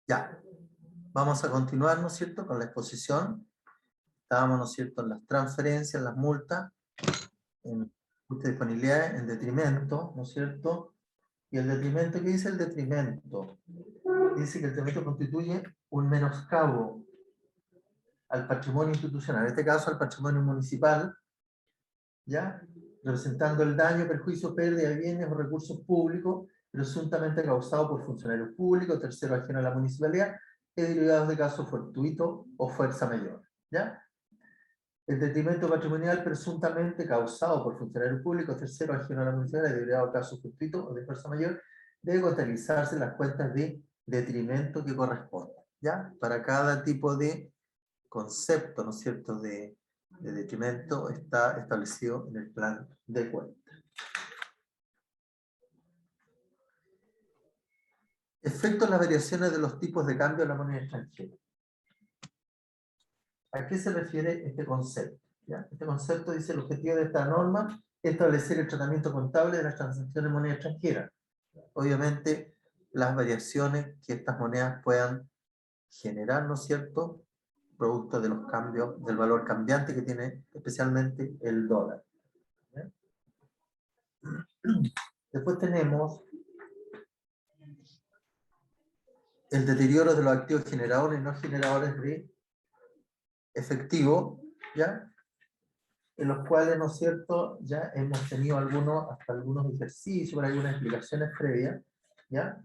Ya, vamos a continuar, ¿no es cierto?, con la exposición. Estábamos, ¿no es cierto?, en las transferencias, en las multas, en ajuste de disponibilidad, en detrimento, ¿no es cierto? Y el detrimento, ¿qué dice el detrimento? Dice que el detrimento constituye un menoscabo al patrimonio institucional, en este caso al patrimonio municipal, ¿ya? Representando el daño, perjuicio, pérdida de bienes o recursos públicos presuntamente causado por funcionarios públicos, terceros ajenos a la municipalidad, y derivados de caso fortuito o fuerza mayor, ¿ya? El detrimento patrimonial presuntamente causado por funcionarios públicos, terceros ajenos a la municipalidad, y derivado de caso fortuito o de fuerza mayor, debe contabilizarse en las cuentas de detrimento que correspondan, ¿ya? Para cada tipo de concepto, ¿no es cierto?, de detrimento está establecido en el plan de cuenta. Efecto en las variaciones de los tipos de cambio de la moneda extranjera. ¿A qué se refiere este concepto? ¿Ya? Este concepto dice: el objetivo de esta norma es establecer el tratamiento contable de las transacciones de moneda extranjera. Obviamente, las variaciones que estas monedas puedan generar, ¿no es cierto?, producto de los cambios, del valor cambiante que tiene especialmente el dólar. ¿Ya? Después tenemos el deterioro de los activos generadores y no generadores de efectivo, ¿ya? En los cuales, ¿no es cierto?, ya hemos tenido hasta algunos ejercicios, por algunas explicaciones previas, ¿ya?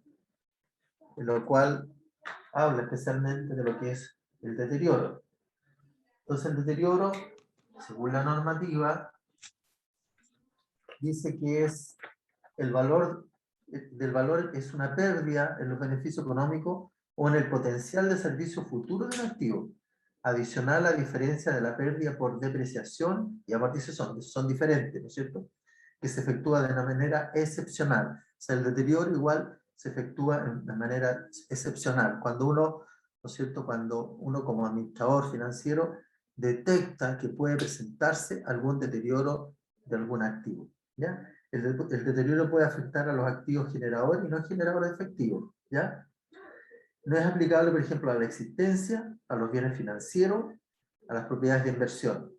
En lo cual habla especialmente de lo que es el deterioro. Entonces, el deterioro, según la normativa, dice que es el valor del valor es una pérdida en los beneficios económicos o en el potencial de servicio futuro del activo, adicional a diferencia de la pérdida por depreciación y amortización, son diferentes, ¿no es cierto?, que se efectúa de una manera excepcional. O sea, el deterioro igual se efectúa de una manera excepcional. Cuando uno, ¿no es cierto?, cuando uno como administrador financiero detecta que puede presentarse algún deterioro de algún activo, ¿ya? El deterioro puede afectar a los activos generadores y no generadores efectivos, ¿ya? No es aplicable, por ejemplo, a la existencia, a los bienes financieros, a las propiedades de inversión,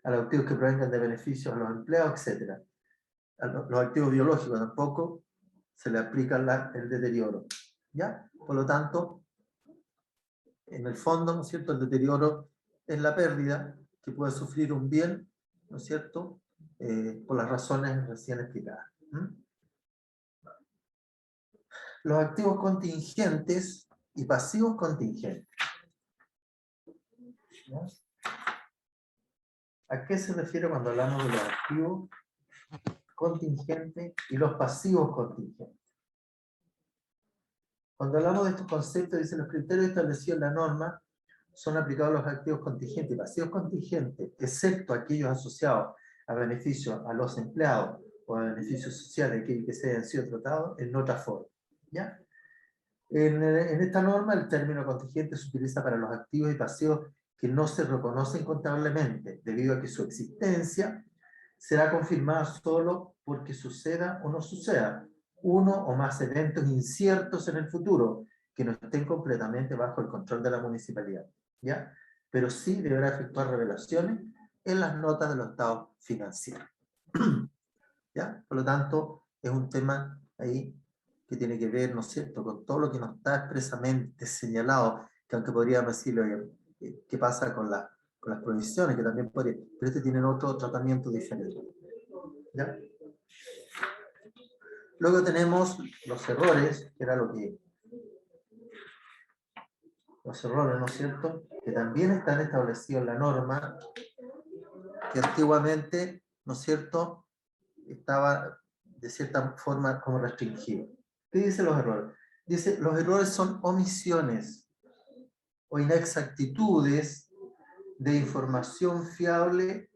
a los activos que provengan de beneficios a los empleados, etc. A los activos biológicos tampoco se le aplica el deterioro, ¿ya? Por lo tanto, en el fondo, ¿no es cierto?, el deterioro es la pérdida que puede sufrir un bien, ¿no es cierto?, por las razones recién explicadas. Los activos contingentes y pasivos contingentes. ¿Ya? ¿A qué se refiere cuando hablamos de los activos contingentes y los pasivos contingentes? Cuando hablamos de estos conceptos, dicen: los criterios establecidos en la norma son aplicados a los activos contingentes y pasivos contingentes, excepto aquellos asociados a beneficios a los empleados o a beneficios sociales que se hayan sido tratados en otra forma, ¿ya? En esta norma, el término contingente se utiliza para los activos y pasivos que no se reconocen contablemente, debido a que su existencia será confirmada solo porque suceda o no suceda uno o más eventos inciertos en el futuro, que no estén completamente bajo el control de la municipalidad, ¿ya? Pero sí deberá efectuar revelaciones en las notas de los estados financieros, ¿ya? Por lo tanto, es un tema ahí que tiene que ver, ¿no es cierto?, con todo lo que no está expresamente señalado, que aunque podríamos decirle: oye, ¿qué pasa con las provisiones? Que también podría, pero este tiene otro tratamiento diferente, ¿ya? Luego tenemos los errores, que era los errores, ¿no es cierto?, que también están establecidos en la norma, que antiguamente, ¿no es cierto?, estaba de cierta forma como restringido. ¿Qué dice los errores? Dice: los errores son omisiones o inexactitudes de información fiable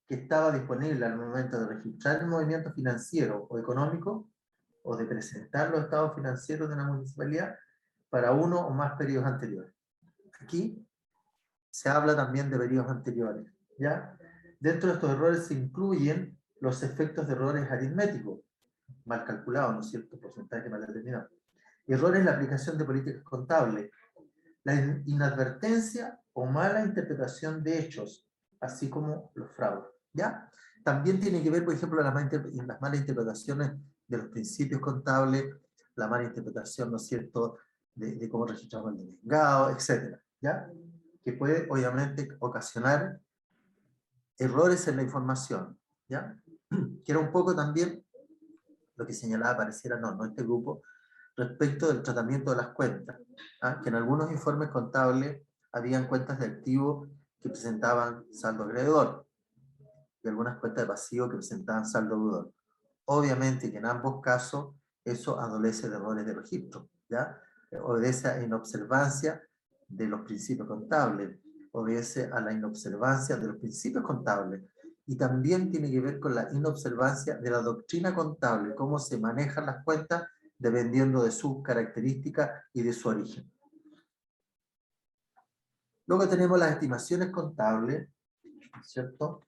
que estaba disponible al momento de registrar el movimiento financiero o económico, o de presentar los estados financieros de una municipalidad para uno o más periodos anteriores. Aquí se habla también de periodos anteriores, ¿ya? Dentro de estos errores se incluyen los efectos de errores aritméticos, mal calculados, ¿no es cierto?, porcentaje mal determinado. Errores en la aplicación de políticas contables, la inadvertencia o mala interpretación de hechos, así como los fraudes, ¿ya? También tiene que ver, por ejemplo, las malas interpretaciones de los principios contables, la mala interpretación, ¿no es cierto?, de cómo registramos el denegado, etcétera, ¿ya? Que puede, obviamente, ocasionar errores en la información, ¿ya? Que era un poco también lo que señalaba, pareciera, no este grupo, respecto del tratamiento de las cuentas, ¿ah? Que en algunos informes contables habían cuentas de activo que presentaban saldo acreedor y algunas cuentas de pasivo que presentaban saldo deudor. Obviamente que en ambos casos eso adolece de errores de registro, ¿ya? Obedece a inobservancia de los principios contables, obedece a la inobservancia de los principios contables y también tiene que ver con la inobservancia de la doctrina contable, cómo se manejan las cuentas dependiendo de sus características y de su origen. Luego tenemos las estimaciones contables, ¿cierto?,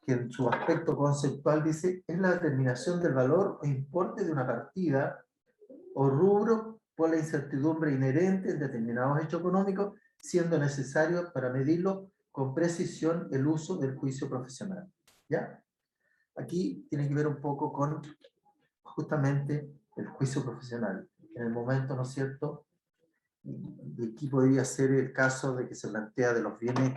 que en su aspecto conceptual dice, es la determinación del valor o importe de una partida o rubro por la incertidumbre inherente en determinados hechos económicos, siendo necesario para medirlo con precisión el uso del juicio profesional. ¿Ya? Aquí tiene que ver un poco con justamente el juicio profesional. En el momento, ¿no es cierto?, y aquí podría ser el caso de que se plantea de los bienes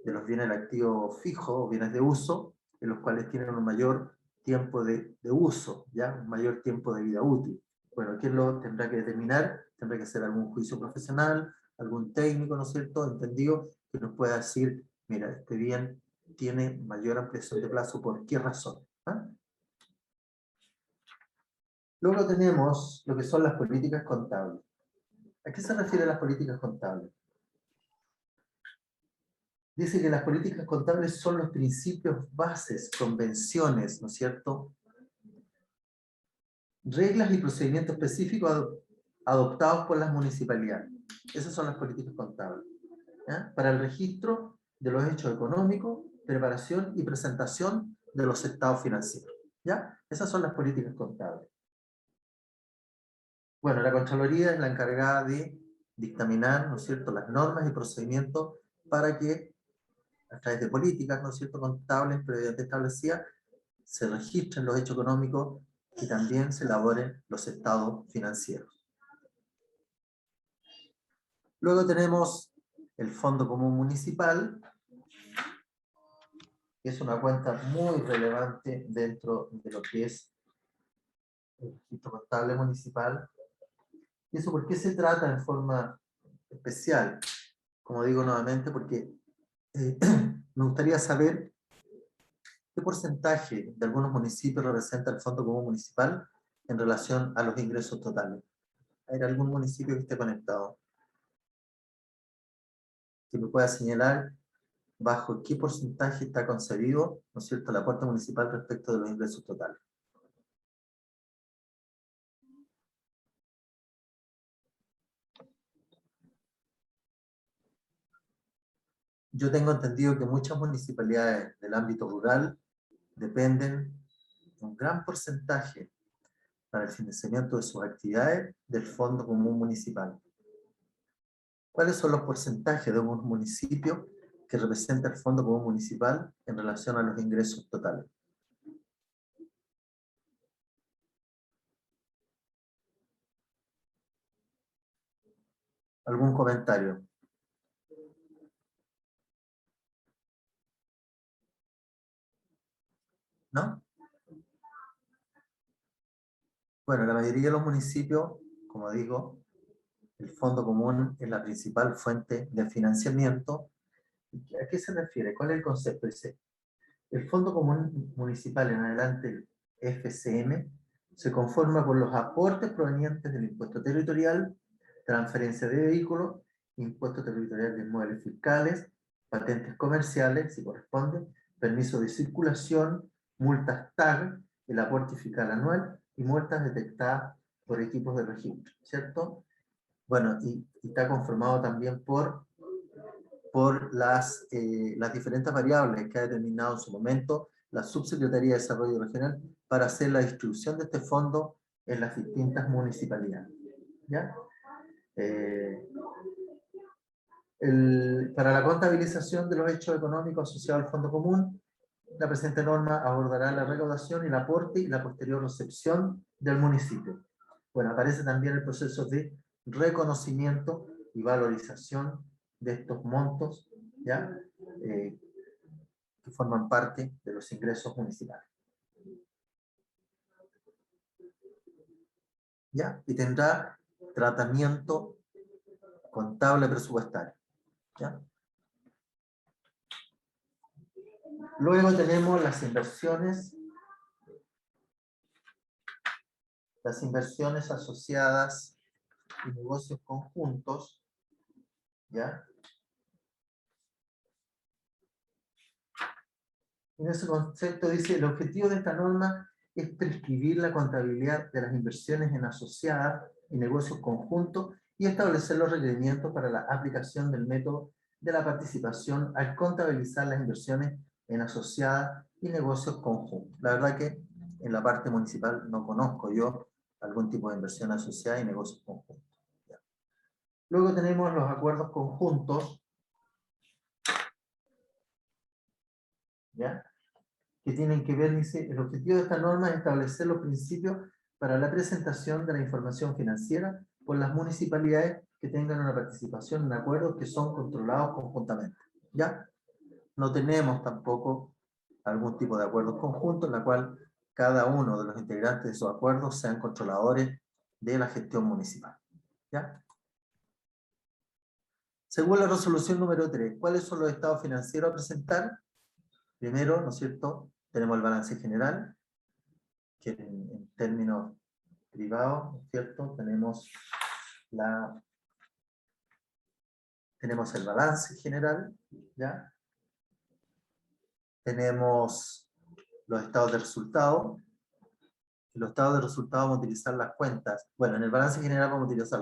del activo fijo o bienes de uso, en los cuales tienen un mayor tiempo de uso, ¿ya? Un mayor tiempo de vida útil. Bueno, ¿quién lo tendrá que determinar? Tendrá que ser algún juicio profesional, algún técnico, ¿no es cierto?, entendido, que nos pueda decir, mira, este bien tiene mayor ampliación de plazo, ¿por qué razón? ¿Ah? Luego tenemos lo que son las políticas contables. ¿A qué se refieren las políticas contables? Dice que las políticas contables son los principios, bases, convenciones, ¿no es cierto?, reglas y procedimientos específicos adoptados por las municipalidades. Esas son las políticas contables, ¿ya?, para el registro de los hechos económicos, preparación y presentación de los estados financieros, ¿ya? Esas son las políticas contables. Bueno, la Contraloría es la encargada de dictaminar, ¿no es cierto?, las normas y procedimientos para que, a través de políticas, ¿no es cierto?, contables previamente establecidas, se registren los hechos económicos y también se elaboren los estados financieros. Luego tenemos el Fondo Común Municipal, que es una cuenta muy relevante dentro de lo que es el registro contable municipal. ¿Y eso por qué se trata en forma especial? Como digo nuevamente, porque me gustaría saber qué porcentaje de algunos municipios representa el Fondo Común Municipal en relación a los ingresos totales. ¿Hay algún municipio que esté conectado? Que me pueda señalar bajo qué porcentaje está concebido, ¿no es cierto?, el aporte municipal respecto de los ingresos totales. Yo tengo entendido que muchas municipalidades del ámbito rural dependen de un gran porcentaje para el financiamiento de sus actividades del Fondo Común Municipal. ¿Cuáles son los porcentajes de un municipio que representa el Fondo Común Municipal en relación a los ingresos totales? ¿Algún comentario? ¿No? Bueno, la mayoría de los municipios, como digo, el Fondo Común es la principal fuente de financiamiento. ¿A qué se refiere? ¿Cuál es el concepto? Dice, el Fondo Común Municipal, en adelante el FCM, se conforma por los aportes provenientes del impuesto territorial, transferencia de vehículos, impuesto territorial de inmuebles fiscales, patentes comerciales, si corresponde, permiso de circulación, multas TAG, el aporte fiscal anual y multas detectadas por equipos de registro, ¿cierto? Bueno, y está conformado también por las diferentes variables que ha determinado en su momento la Subsecretaría de Desarrollo Regional para hacer la distribución de este fondo en las distintas municipalidades, ¿ya? Para la contabilización de los hechos económicos asociados al Fondo Común, la presente norma abordará la recaudación y el aporte y la posterior recepción del municipio. Bueno, aparece también el proceso de reconocimiento y valorización de estos montos, ¿ya? Que forman parte de los ingresos municipales. ¿Ya? Y tendrá tratamiento contable presupuestario. ¿Ya? Luego tenemos las inversiones asociadas y negocios conjuntos. ¿Ya? En ese concepto dice, el objetivo de esta norma es prescribir la contabilidad de las inversiones en asociadas y negocios conjuntos y establecer los requerimientos para la aplicación del método de la participación al contabilizar las inversiones en asociadas y negocios conjuntos. La verdad que en la parte municipal no conozco yo algún tipo de inversión asociada y negocios conjuntos. ¿Ya? Luego tenemos los acuerdos conjuntos, ¿ya? Que tienen que ver, dice, el objetivo de esta norma es establecer los principios para la presentación de la información financiera por las municipalidades que tengan una participación en acuerdos que son controlados conjuntamente. ¿Ya? No tenemos tampoco algún tipo de acuerdos conjuntos en la cual cada uno de los integrantes de esos acuerdos sean controladores de la gestión municipal. ¿Ya? Según la resolución número 3, ¿cuáles son los estados financieros a presentar? Primero, ¿no es cierto?, tenemos el balance general, que en términos privados, ¿no es cierto?, tenemos el balance general, ¿ya? Tenemos los estados de resultados. En los estados de resultados vamos a utilizar las cuentas. Bueno, en el balance general vamos a utilizar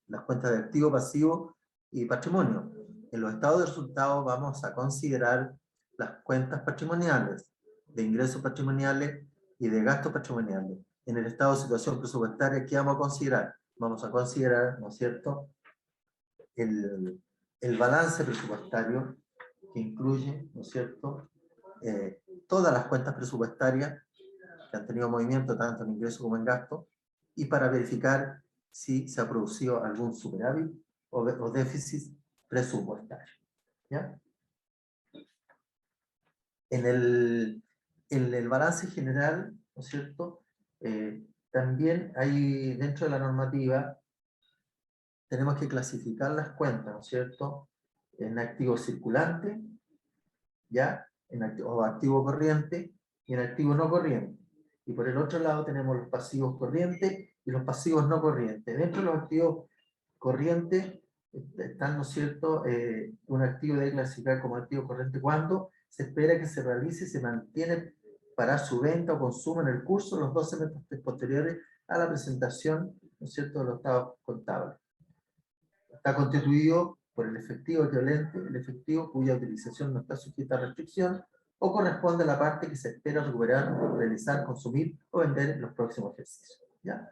las cuentas de activo, pasivo y patrimonio. En los estados de resultados vamos a considerar las cuentas patrimoniales, de ingresos patrimoniales y de gastos patrimoniales. En el estado de situación presupuestaria, ¿qué vamos a considerar? Vamos a considerar, ¿no es cierto?, el balance presupuestario, que incluye, ¿no es cierto?, todas las cuentas presupuestarias que han tenido movimiento tanto en ingreso como en gasto, y para verificar si se ha producido algún superávit o déficit presupuestario. ¿Ya? En el balance general, ¿no es cierto?, también hay dentro de la normativa, tenemos que clasificar las cuentas, ¿no es cierto?, en activo circulante, ¿ya?, o activo corriente, y en activo no corriente. Y por el otro lado tenemos los pasivos corrientes y los pasivos no corrientes. Dentro de los activos corrientes están, ¿no es cierto?, un activo debe clasificar como activo corriente cuando se espera que se realice y se mantiene para su venta o consumo en el curso de los 12 meses posteriores a la presentación, ¿no es cierto?, de los estados contables. Está constituido por el efectivo equivalente, el efectivo cuya utilización no está sujeta a restricción, o corresponde a la parte que se espera recuperar, realizar, consumir o vender en los próximos ejercicios. ¿Ya?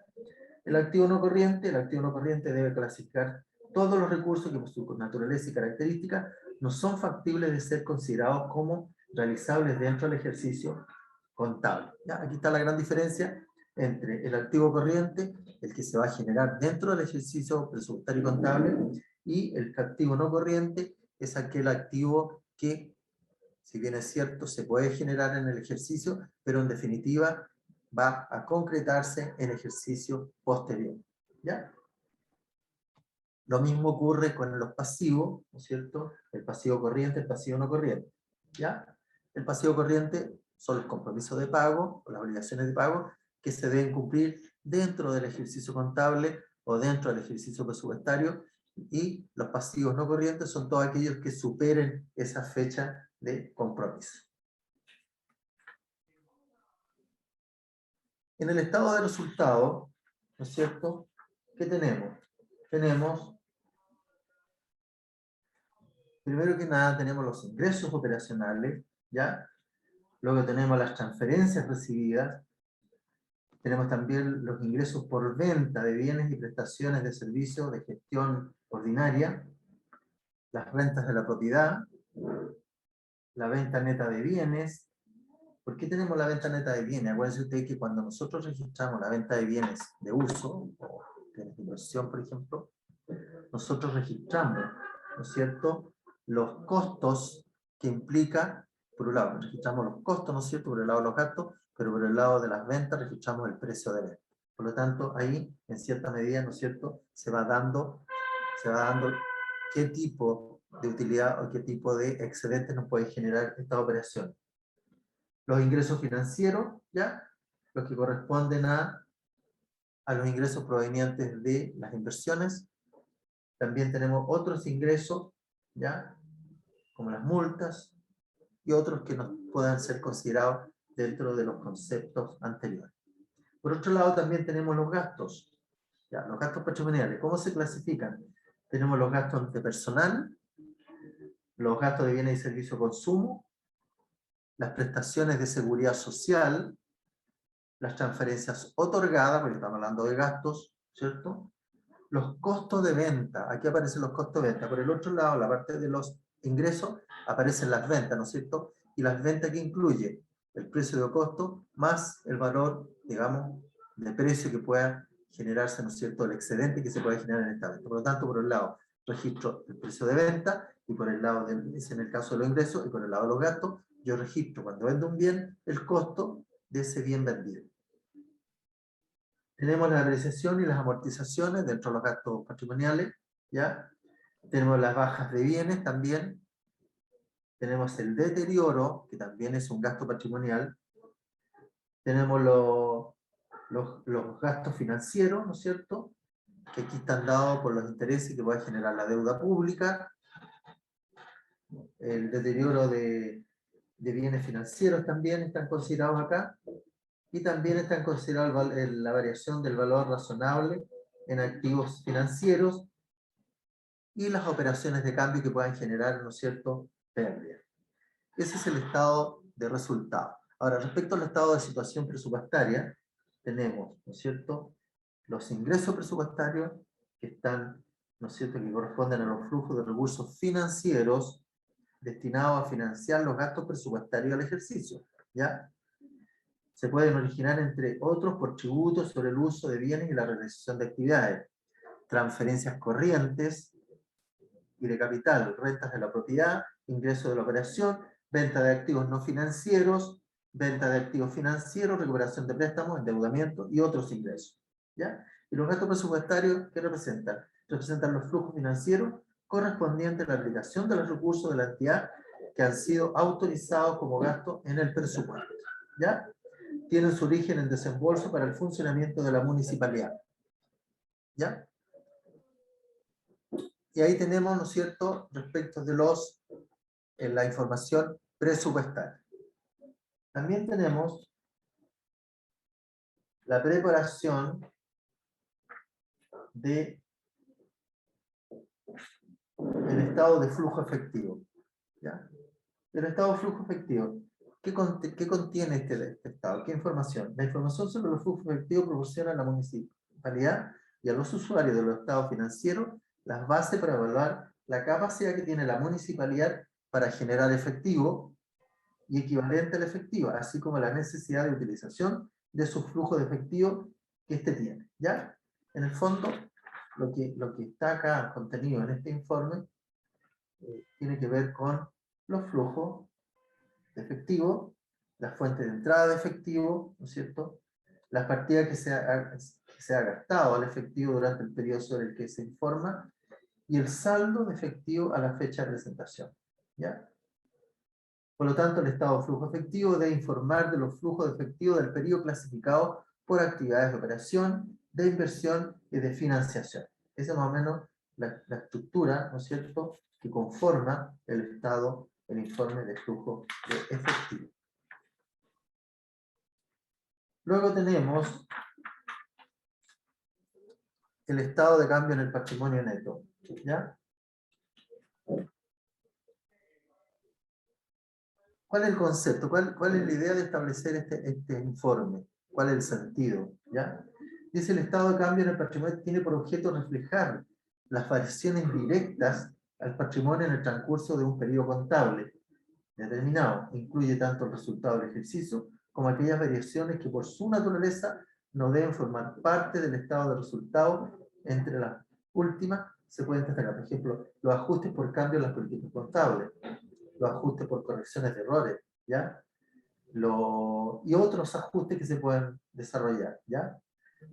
El activo no corriente debe clasificar todos los recursos que por su naturaleza y características no son factibles de ser considerados como realizables dentro del ejercicio contable. ¿Ya? Aquí está la gran diferencia entre el activo corriente, el que se va a generar dentro del ejercicio presupuestario y contable, y el activo no corriente es aquel activo que, si bien es cierto, se puede generar en el ejercicio, pero en definitiva va a concretarse en ejercicio posterior. ¿Ya? Lo mismo ocurre con los pasivos, ¿no es cierto? El pasivo corriente, el pasivo no corriente. ¿Ya? El pasivo corriente son los compromisos de pago, o las obligaciones de pago, que se deben cumplir dentro del ejercicio contable o dentro del ejercicio presupuestario, y los pasivos no corrientes son todos aquellos que superen esa fecha de compromiso. En el estado de resultados, ¿no es cierto?, ¿qué tenemos? Tenemos, primero que nada, tenemos los ingresos operacionales, ¿ya? Luego tenemos las transferencias recibidas, Tenemos también los ingresos por venta de bienes y prestaciones de servicios de gestión ordinaria, las rentas de la propiedad, la venta neta de bienes. ¿Por qué tenemos la venta neta de bienes? Acuérdense ustedes que cuando nosotros registramos la venta de bienes de uso, o bienes de inversión, por ejemplo, nosotros registramos, ¿no es cierto?, los costos que implica, por un lado, registramos los costos, ¿no es cierto?, por el lado de los gastos, pero por el lado de las ventas registramos el precio de venta. Por lo tanto, ahí, en cierta medida, ¿no es cierto?, se va dando qué tipo de utilidad o qué tipo de excedente nos puede generar esta operación. Los ingresos financieros, ¿ya?, los que corresponden a los ingresos provenientes de las inversiones. También tenemos otros ingresos, ¿ya?, como las multas, y otros que nos puedan ser considerados dentro de los conceptos anteriores. Por otro lado, también tenemos los gastos, ¿ya? Los gastos patrimoniales. ¿Cómo se clasifican? Tenemos los gastos de personal, los gastos de bienes y servicios de consumo, las prestaciones de seguridad social, las transferencias otorgadas, porque estamos hablando de gastos, ¿cierto? Los costos de venta, aquí aparecen los costos de venta. Por el otro lado, la parte de los ingresos, aparecen las ventas, ¿no es cierto? Y las ventas que incluye el precio de costo más el valor, digamos, de precio que pueda generarse, ¿no es cierto?, el excedente que se puede generar en esta venta. Por lo tanto, por un lado, registro el precio de venta, y por el lado, es en el caso de los ingresos, y por el lado de los gastos, yo registro cuando vendo un bien, el costo de ese bien vendido. Tenemos la apreciación y las amortizaciones dentro de los gastos patrimoniales, ¿ya? Tenemos las bajas de bienes también. Tenemos el deterioro, que también es un gasto patrimonial. Tenemos los gastos financieros, ¿no es cierto?, que aquí están dados por los intereses que puede generar la deuda pública. El deterioro de bienes financieros también están considerados acá. Y también están considerados la variación del valor razonable en activos financieros y las operaciones de cambio que puedan generar, ¿no es cierto?, pérdida. Ese es el estado de resultado. Ahora, respecto al estado de situación presupuestaria, tenemos, ¿no es cierto?, los ingresos presupuestarios que están, ¿no es cierto?, que corresponden a los flujos de recursos financieros destinados a financiar los gastos presupuestarios del ejercicio, ¿ya? Se pueden originar, entre otros, por tributos sobre el uso de bienes y la realización de actividades, transferencias corrientes y de capital, rentas de la propiedad, ingresos de la operación, venta de activos no financieros, venta de activos financieros, recuperación de préstamos, endeudamiento y otros ingresos, ¿ya? Y los gastos presupuestarios, ¿qué representan? Representan los flujos financieros correspondientes a la aplicación de los recursos de la entidad que han sido autorizados como gasto en el presupuesto, ¿ya? Tienen su origen en desembolso para el funcionamiento de la municipalidad, ¿ya? Y ahí tenemos, ¿no es cierto?, respecto de la información presupuestaria. También tenemos la preparación del estado de flujo efectivo, ¿ya? El estado de flujo efectivo. ¿Qué contiene este estado? ¿Qué información? La información sobre los flujos efectivos proporciona a la municipalidad y a los usuarios de los estados financieros las bases para evaluar la capacidad que tiene la municipalidad para generar efectivo y equivalente al efectivo, así como la necesidad de utilización de sus flujos de efectivo que éste tiene, ¿ya? En el fondo, lo que está acá contenido en este informe tiene que ver con los flujos de efectivo, las fuentes de entrada de efectivo, ¿no es cierto?, las partidas que se ha gastado al efectivo durante el periodo sobre el que se informa, y el saldo de efectivo a la fecha de presentación, ¿ya? Por lo tanto, el estado de flujo efectivo debe informar de los flujos de efectivo del periodo clasificado por actividades de operación, de inversión y de financiación. Esa es más o menos la estructura, ¿no es cierto?, que conforma el estado, el informe de flujo de efectivo. Luego tenemos el estado de cambio en el patrimonio neto, ¿ya? ¿Cuál es el concepto? ¿Cuál es la idea de establecer este informe? ¿Cuál es el sentido? ¿Ya? Dice el estado de cambio en el patrimonio tiene por objeto reflejar las variaciones directas al patrimonio en el transcurso de un periodo contable determinado. Incluye tanto el resultado del ejercicio como aquellas variaciones que por su naturaleza no deben formar parte del estado de resultado. Entre las últimas se pueden destacar, por ejemplo, los ajustes por cambio en las políticas contables, los ajustes por correcciones de errores, ¿ya? Y otros ajustes que se pueden desarrollar, ¿ya?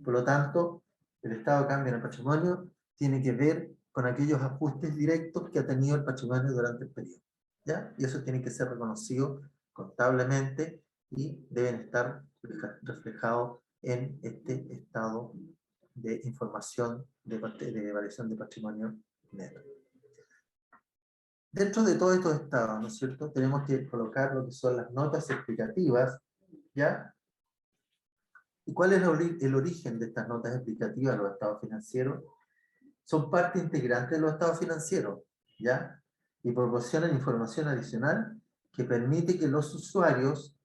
Por lo tanto, el estado de cambio en el patrimonio tiene que ver con aquellos ajustes directos que ha tenido el patrimonio durante el periodo, ¿ya? Y eso tiene que ser reconocido contablemente y deben estar reflejados en este estado de información de variación de patrimonio neto. Dentro de todos estos estados, ¿no es cierto?, tenemos que colocar lo que son las notas explicativas, ¿ya? ¿Y cuál es el origen de estas notas explicativas de los estados financieros? Son parte integrante de los estados financieros, ¿ya? Y proporcionan información adicional que permite que los usuarios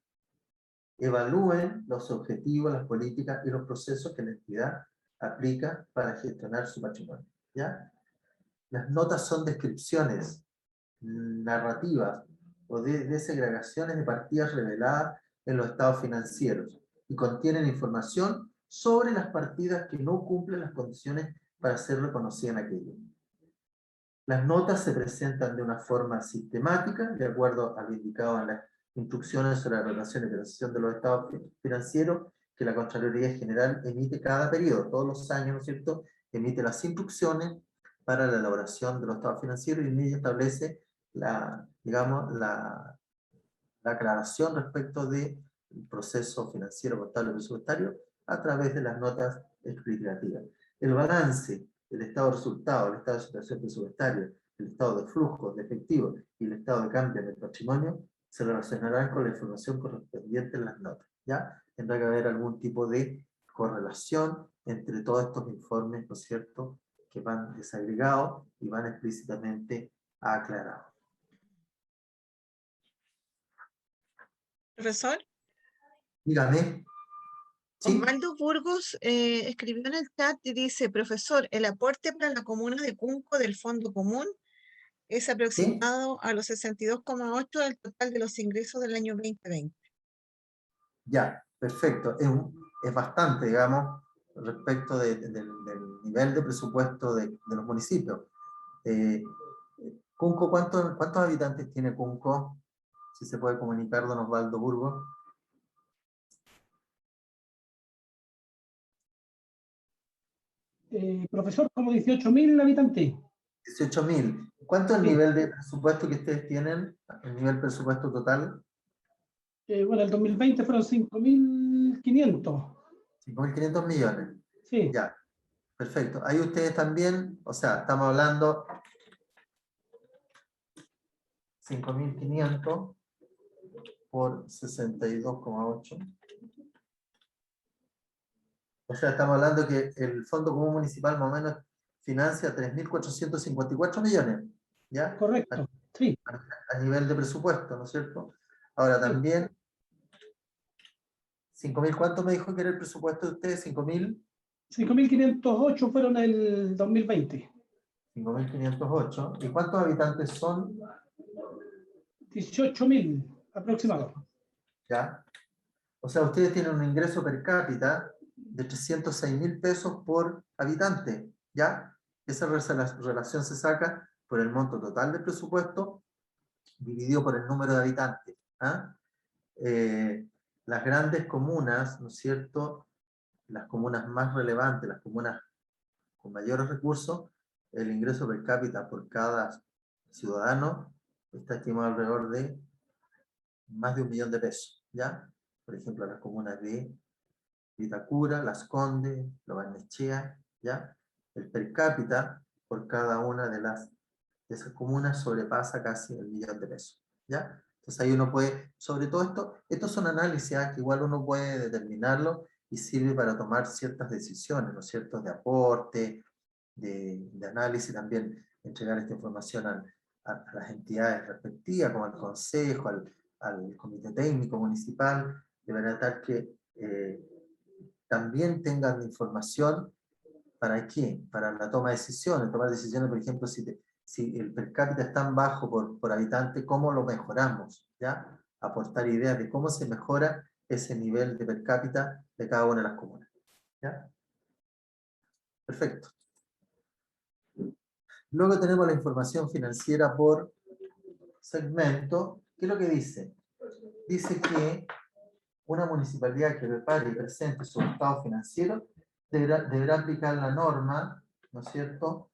evalúen los objetivos, las políticas y los procesos que la entidad aplica para gestionar su patrimonio, ¿ya? Las notas son descripciones narrativas o de segregaciones de partidas reveladas en los estados financieros y contienen información sobre las partidas que no cumplen las condiciones para ser reconocidas en aquello. Las notas se presentan de una forma sistemática, de acuerdo a lo indicado en las instrucciones sobre la relación y operación de los estados financieros que la Contraloría General emite cada periodo, todos los años, ¿no es cierto?, emite las instrucciones para la elaboración de los estados financieros y en ella establece digamos, la aclaración respecto del proceso financiero, contable y presupuestario a través de las notas explicativas. El balance, el estado de resultado, el estado de situación presupuestaria, el estado de flujo de efectivo y el estado de cambio en el patrimonio se relacionarán con la información correspondiente en las notas, ¿ya? Tendrá que haber algún tipo de correlación entre todos estos informes, ¿no es cierto?, que van desagregados y van explícitamente aclarados. Profesor, Dígame. ¿Sí? Osvaldo Burgos escribió en el chat y dice: profesor, el aporte para la comuna de Cunco del Fondo Común es ¿Sí? aproximado a los 62,8 del total de los ingresos del año 2020. Ya, perfecto. Es bastante, digamos, respecto del nivel de presupuesto de los municipios. Cunco, ¿cuántos habitantes tiene Cunco? Si se puede comunicar, don Osvaldo Burgos. Profesor, como 18.000 habitantes. 18.000. ¿Cuánto es el Sí. nivel de presupuesto que ustedes tienen? ¿El nivel presupuesto total? Bueno, el 2020 fueron 5.500. 5.500 millones. Sí. Ya, perfecto. Ahí ustedes también, o sea, estamos hablando 5.500 por 62,8. O sea, estamos hablando que el Fondo Común Municipal más o menos financia 3.454 millones, ¿ya? Correcto, sí. A nivel de presupuesto, ¿no es cierto? Ahora Sí. también, 5.000, ¿cuánto me dijo que era el presupuesto de ustedes? 5.000. 5.508 fueron el 2020. 5.508. ¿Y cuántos habitantes son? 18.000 aproximados. ¿Ya? O sea, ustedes tienen un ingreso per cápita de 306.000 pesos por habitante, ¿ya? Esa relación se saca por el monto total del presupuesto dividido por el número de habitantes. ¿Ah? Las grandes comunas, ¿no es cierto?, las comunas más relevantes, las comunas con mayores recursos, el ingreso per cápita por cada ciudadano está estimado alrededor de más de 1 millón de pesos, ¿ya? Por ejemplo, las comunas de Vitacura, Las Condes, Lo Barnechea, ¿ya? El per cápita por cada una de esas comunas sobrepasa casi 1 millón de pesos, ¿ya? Entonces ahí uno puede, sobre todo estos son análisis que igual uno puede determinarlo y sirve para tomar ciertas decisiones, ¿no es cierto?, de aporte, de análisis, también entregar esta información a las entidades respectivas, como al consejo, al comité técnico municipal, de manera tal que también tengan información. ¿Para qué? Para la toma de decisiones. Tomar decisiones, por ejemplo, si el per cápita es tan bajo por habitante, ¿cómo lo mejoramos? ¿Ya? Aportar ideas de cómo se mejora ese nivel de per cápita de cada una de las comunas. ¿Ya? Perfecto. Luego tenemos la información financiera por segmento. ¿Qué es lo que dice? Dice que una municipalidad que prepare y presente su estado financiero deberá aplicar la norma, ¿no es cierto?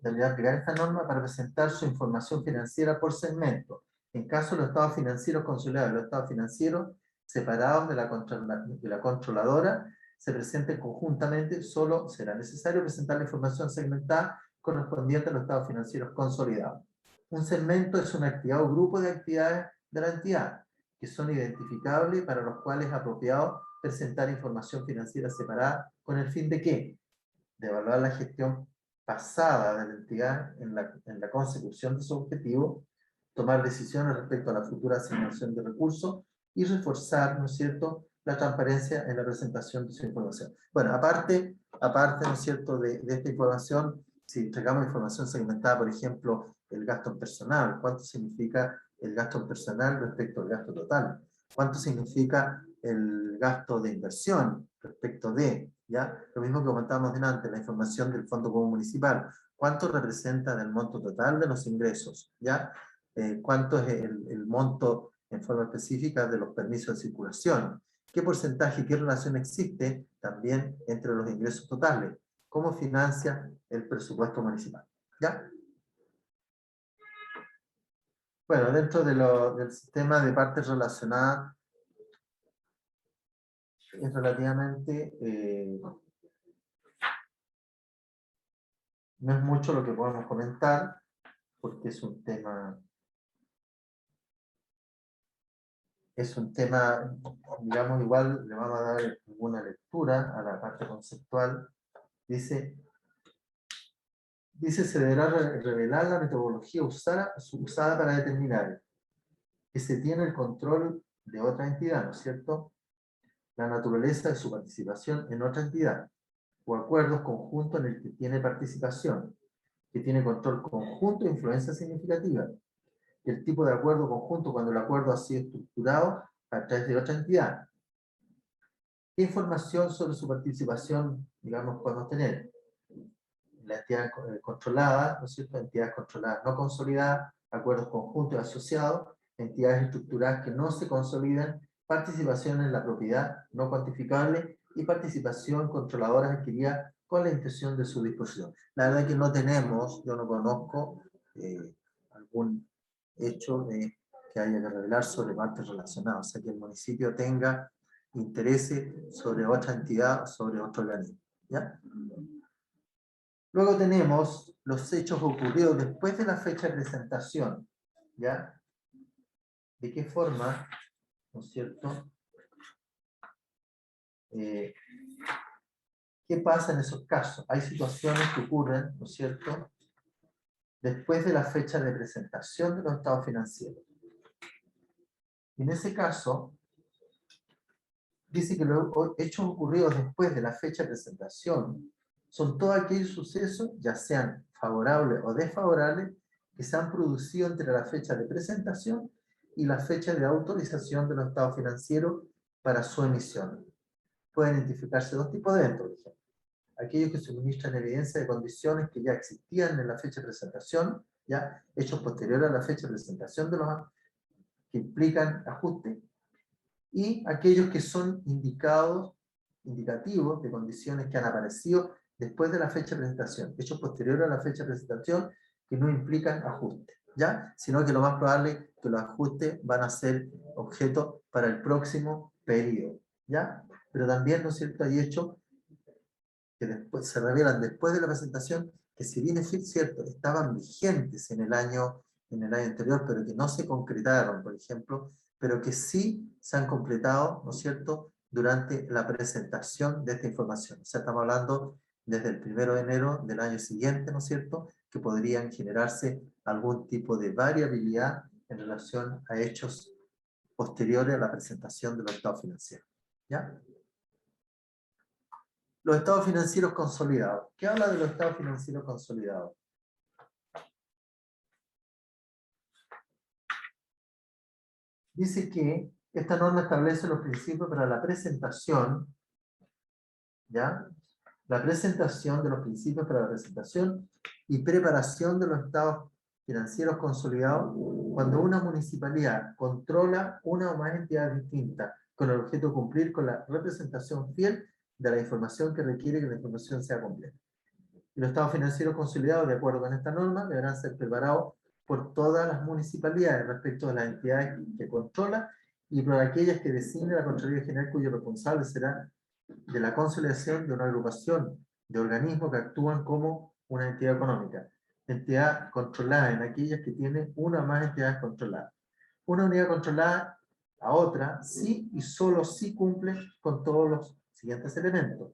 Deberá aplicar esta norma para presentar su información financiera por segmento. En caso de los estados financieros consolidados, los estados financieros separados de la controladora se presenten conjuntamente, solo será necesario presentar la información segmentada correspondiente a los estados financieros consolidados. Un segmento es una actividad o grupo de actividades de la entidad que son identificables para los cuales es apropiado presentar información financiera separada con el fin de ¿qué? De evaluar la gestión pasada de la entidad en la consecución de su objetivo, tomar decisiones respecto a la futura asignación de recursos y reforzar, ¿no es cierto?, la transparencia en la presentación de su información. Bueno, aparte ¿no es cierto?, de esta información, si entregamos información segmentada, por ejemplo, el gasto en personal, ¿cuánto significa el gasto en personal respecto al gasto total? ¿Cuánto significa el gasto de inversión respecto de, ¿ya? Lo mismo que comentábamos delante, la información del Fondo Común Municipal. ¿Cuánto representa del monto total de los ingresos? ¿Ya? ¿Cuánto es el monto en forma específica de los permisos de circulación? ¿Qué porcentaje, qué relación existe también entre los ingresos totales? ¿Cómo financia el presupuesto municipal? ¿Ya? Bueno, dentro del sistema de partes relacionadas, es relativamente, no es mucho lo que podemos comentar, porque es un tema, digamos, igual le vamos a dar alguna lectura a la parte conceptual. Dice se deberá revelar la metodología usada para determinar que se tiene el control de otra entidad, ¿no es cierto? La naturaleza de su participación en otra entidad, o acuerdos conjuntos en el que tiene participación, que tiene control conjunto e influencia significativa, el tipo de acuerdo conjunto cuando el acuerdo ha sido estructurado a través de otra entidad. ¿Qué información sobre su participación, digamos, podemos tener? La entidad controlada, ¿no es cierto? Entidades controladas no consolidadas, acuerdos conjuntos y asociados, entidades estructuradas que no se consolidan, participación en la propiedad no cuantificable y participación controladora adquirida con la intención de su disposición. La verdad es que no tenemos, yo no conozco algún hecho de que haya que revelar sobre partes relacionadas, o sea que el municipio tenga interés sobre otra entidad o sobre otro organismo. ¿Ya? Luego tenemos los hechos ocurridos después de la fecha de presentación. ¿Ya? ¿De qué forma, no es cierto? ¿Qué pasa en esos casos? Hay situaciones que ocurren, ¿no es cierto?, después de la fecha de presentación de los estados financieros. En ese caso, dice que los hechos ocurridos después de la fecha de presentación son todos aquellos sucesos, ya sean favorables o desfavorables, que se han producido entre la fecha de presentación y la fecha de autorización de los estados financieros para su emisión. Pueden identificarse dos tipos de eventos, por ejemplo. Aquellos que suministran evidencia de condiciones que ya existían en la fecha de presentación, ya hechos posteriores a la fecha de presentación de los que implican ajuste, y aquellos que son indicativos de condiciones que han aparecido después de la fecha de presentación, hechos posteriores a la fecha de presentación que no implican ajuste, ¿ya? Sino que lo más probable es que los ajustes van a ser objeto para el próximo periodo, ¿ya? Pero también, ¿no es cierto?, hay hechos que después se revelan después de la presentación que, si bien es cierto, estaban vigentes en el año anterior, pero que no se concretaron, por ejemplo, pero que sí se han completado, ¿no es cierto?, durante la presentación de esta información. O sea, estamos hablando desde el 1 de enero del año siguiente, ¿no es cierto?, que podrían generarse algún tipo de variabilidad en relación a hechos posteriores a la presentación de los estados financieros. ¿Ya? Los estados financieros consolidados. ¿Qué habla de los estados financieros consolidados? Dice que esta norma establece los principios para la presentación, ¿ya? La presentación de los principios para la presentación y preparación de los estados financieros consolidados cuando una municipalidad controla una o más entidades distintas con el objeto de cumplir con la representación fiel de la información que requiere que la información sea completa. Y los estados financieros consolidados, de acuerdo con esta norma, deberán ser preparados por todas las municipalidades respecto de las entidades que controla y por aquellas que designe la Contraloría General, cuyo responsable será de la consolidación de una agrupación de organismos que actúan como una entidad económica. Entidad controlada en aquellas que tienen una o más entidades controladas. Una unidad controlada a otra sí y solo sí cumple con todos los siguientes elementos: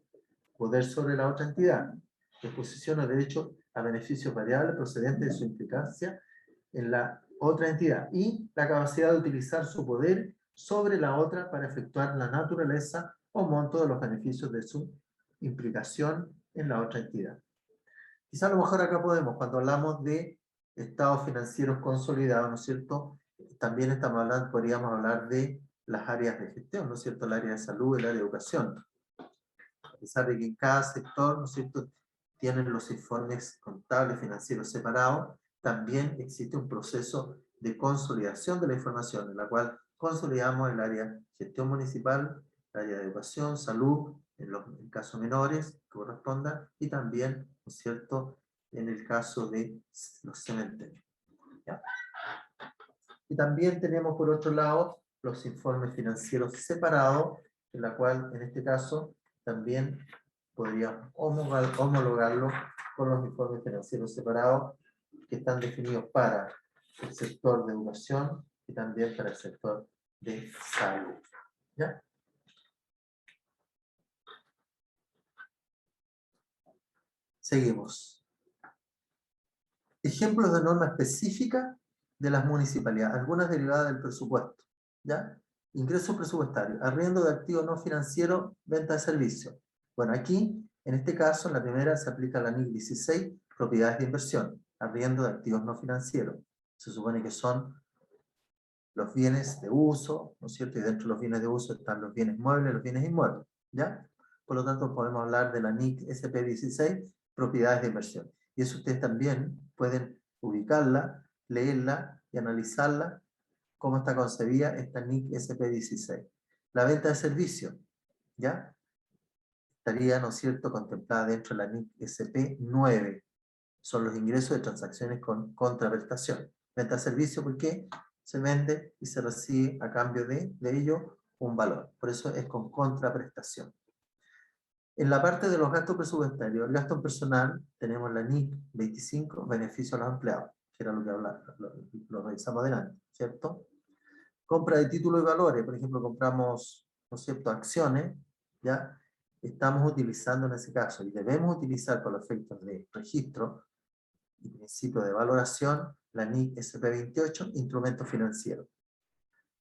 poder sobre la otra entidad, disposición o derecho a beneficios variables procedentes de su implicancia en la otra entidad y la capacidad de utilizar su poder sobre la otra para efectuar la naturaleza o monto de los beneficios de su implicación en la otra entidad. Quizá a lo mejor acá podemos, cuando hablamos de estados financieros consolidados, ¿no es cierto? También estamos hablando, podríamos hablar de las áreas de gestión, ¿no es cierto? El área de salud, el área de educación. A pesar de que en cada sector, ¿no es cierto?, tienen los informes contables financieros separados, también existe un proceso de consolidación de la información, en la cual consolidamos el área de gestión municipal, el área de educación, salud, en casos menores que corresponda, y también, ¿no es cierto?, en el caso de los cementerios. ¿Ya? Y también tenemos, por otro lado, los informes financieros separados, en la cual, en este caso, también podríamos homologarlo con los informes financieros separados que están definidos para el sector de educación y también para el sector de salud. ¿Ya? Seguimos. Ejemplos de norma específica de las municipalidades, algunas derivadas del presupuesto. ¿Ya? Ingresos presupuestarios, arriendo de activos no financieros, venta de servicios. Bueno, aquí, en este caso, en la primera se aplica la NIC 16, propiedades de inversión, arriendo de activos no financieros. Se supone que son los bienes de uso, ¿no es cierto? Y dentro de los bienes de uso están los bienes muebles, los bienes inmuebles, ¿ya? Por lo tanto, podemos hablar de la NIC SP16, propiedades de inversión. Y eso ustedes también pueden ubicarla, leerla y analizarla, cómo está concebida esta NIC SP16. La venta de servicios, ¿ya? Estaría, ¿no es cierto?, contemplada dentro de la NIC SP9. Son los ingresos de transacciones con contraprestación. Venta de servicio, ¿por qué? Se vende y se recibe a cambio de ello un valor. Por eso es con contraprestación. En la parte de los gastos presupuestarios, el gasto personal, tenemos la NIC 25, beneficio a los empleados, que era lo que lo revisamos adelante, ¿cierto? Compra de títulos y valores, por ejemplo, compramos, ¿no es cierto?, acciones, ¿ya? Estamos utilizando en ese caso, y debemos utilizar por los efectos de registro y principio de valoración, la NIC SP28, instrumentos financieros.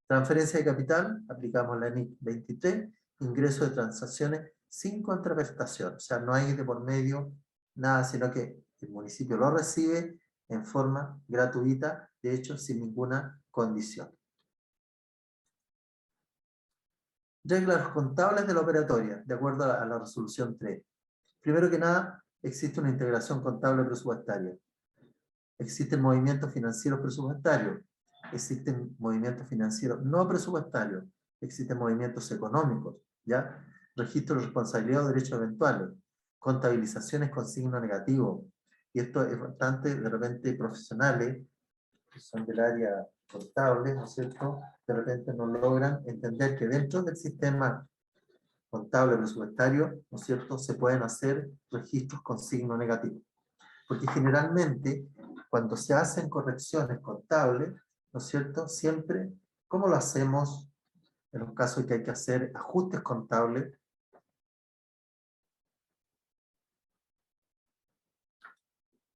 Transferencia de capital, aplicamos la NIC 23, ingreso de transacciones sin contraprestación, o sea, no hay de por medio nada, sino que el municipio lo recibe en forma gratuita, de hecho, sin ninguna condición. Reglas contables de la operatoria, de acuerdo a la resolución 3. Primero que nada, existe una integración contable presupuestaria. Existen movimientos financieros presupuestarios, existen movimientos financieros no presupuestarios, existen movimientos económicos, ¿ya? Registro de responsabilidad o derechos eventuales, contabilizaciones con signo negativo, y esto es bastante, de repente, profesionales, que son del área contable, ¿no es cierto?, de repente no logran entender que dentro del sistema contable presupuestario, ¿no es cierto?, se pueden hacer registros con signo negativo. Porque generalmente, cuando se hacen correcciones contables, ¿no es cierto?, siempre, ¿cómo lo hacemos en los casos en que hay que hacer ajustes contables?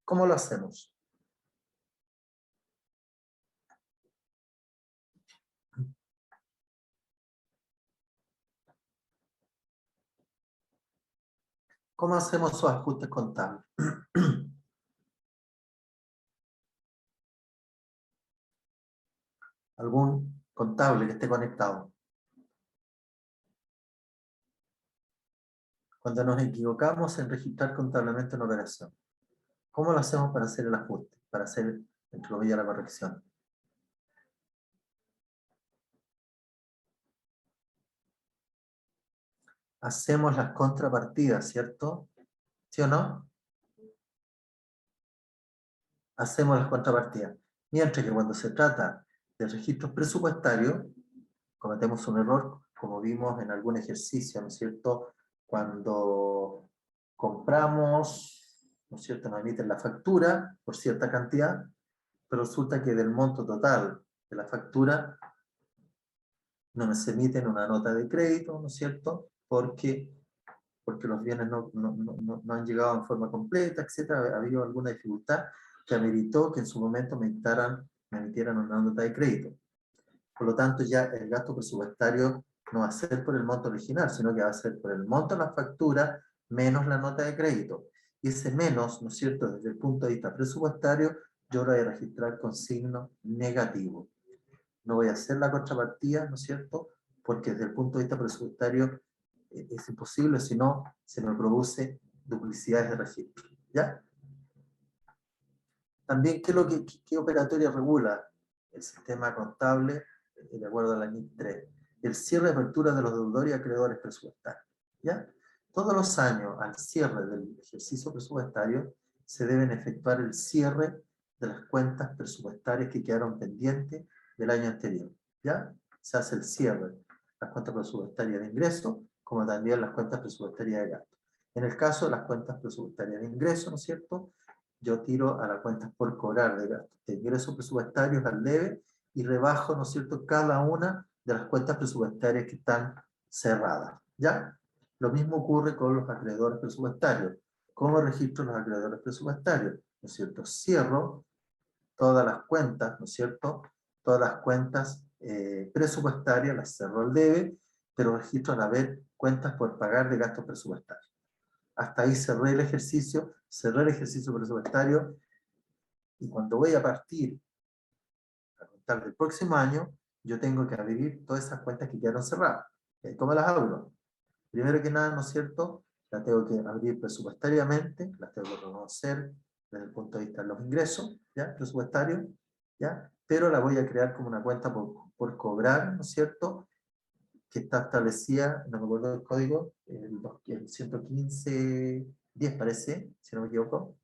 ¿Cómo lo hacemos? ¿Cómo hacemos esos ajustes contables? ¿Algún contable que esté conectado? Cuando nos equivocamos en registrar contablemente una operación, ¿cómo lo hacemos para hacer el ajuste? Para hacer, entre comillas, la corrección. Hacemos las contrapartidas, ¿cierto? ¿Sí o no? Hacemos las contrapartidas. Mientras que cuando se trata de registros presupuestarios, cometemos un error, como vimos en algún ejercicio, ¿no es cierto? Cuando compramos, ¿no es cierto? Nos emiten la factura por cierta cantidad, pero resulta que del monto total de la factura no nos emiten una nota de crédito, ¿no es cierto? Porque los bienes no han llegado en forma completa, etcétera. Ha habido alguna dificultad que ameritó que en su momento me emitieran una nota de crédito. Por lo tanto, ya el gasto presupuestario no va a ser por el monto original, sino que va a ser por el monto de la factura menos la nota de crédito. Y ese menos, ¿no es cierto?, desde el punto de vista presupuestario, yo lo voy a registrar con signo negativo. No voy a hacer la contrapartida, ¿no es cierto?, porque desde el punto de vista presupuestario es imposible, si no, se me produce duplicidades de registro. ¿Ya? También, ¿qué operatoria regula el sistema contable de acuerdo a la NIC 3? El cierre de apertura de los deudores y acreedores presupuestarios. ¿Ya? Todos los años, al cierre del ejercicio presupuestario, se deben efectuar el cierre de las cuentas presupuestarias que quedaron pendientes del año anterior. ¿Ya? Se hace el cierre de las cuentas presupuestarias de ingreso, como también las cuentas presupuestarias de gasto. En el caso de las cuentas presupuestarias de ingreso, ¿no es cierto?, yo tiro a las cuentas por cobrar de ingresos presupuestarios al debe y rebajo, ¿no es cierto?, cada una de las cuentas presupuestarias que están cerradas. ¿Ya? Lo mismo ocurre con los acreedores presupuestarios. ¿Cómo registro los acreedores presupuestarios? ¿No es cierto? Cierro todas las cuentas, ¿no es cierto? Todas las cuentas presupuestarias, las cerro al debe, pero registro a la vez cuentas por pagar de gastos presupuestarios. Hasta ahí cerré el ejercicio presupuestario, y cuando voy a partir a contar del próximo año, yo tengo que abrir todas esas cuentas que quedaron cerradas. ¿Cómo las abro? Primero que nada, ¿no es cierto?, las tengo que abrir presupuestariamente, las tengo que reconocer desde el punto de vista de los ingresos, ¿ya?, presupuestarios, ¿ya?, pero la voy a crear como una cuenta por cobrar, ¿no es cierto?, que está establecida, no me acuerdo del código, el 115.10 parece, si no me equivoco.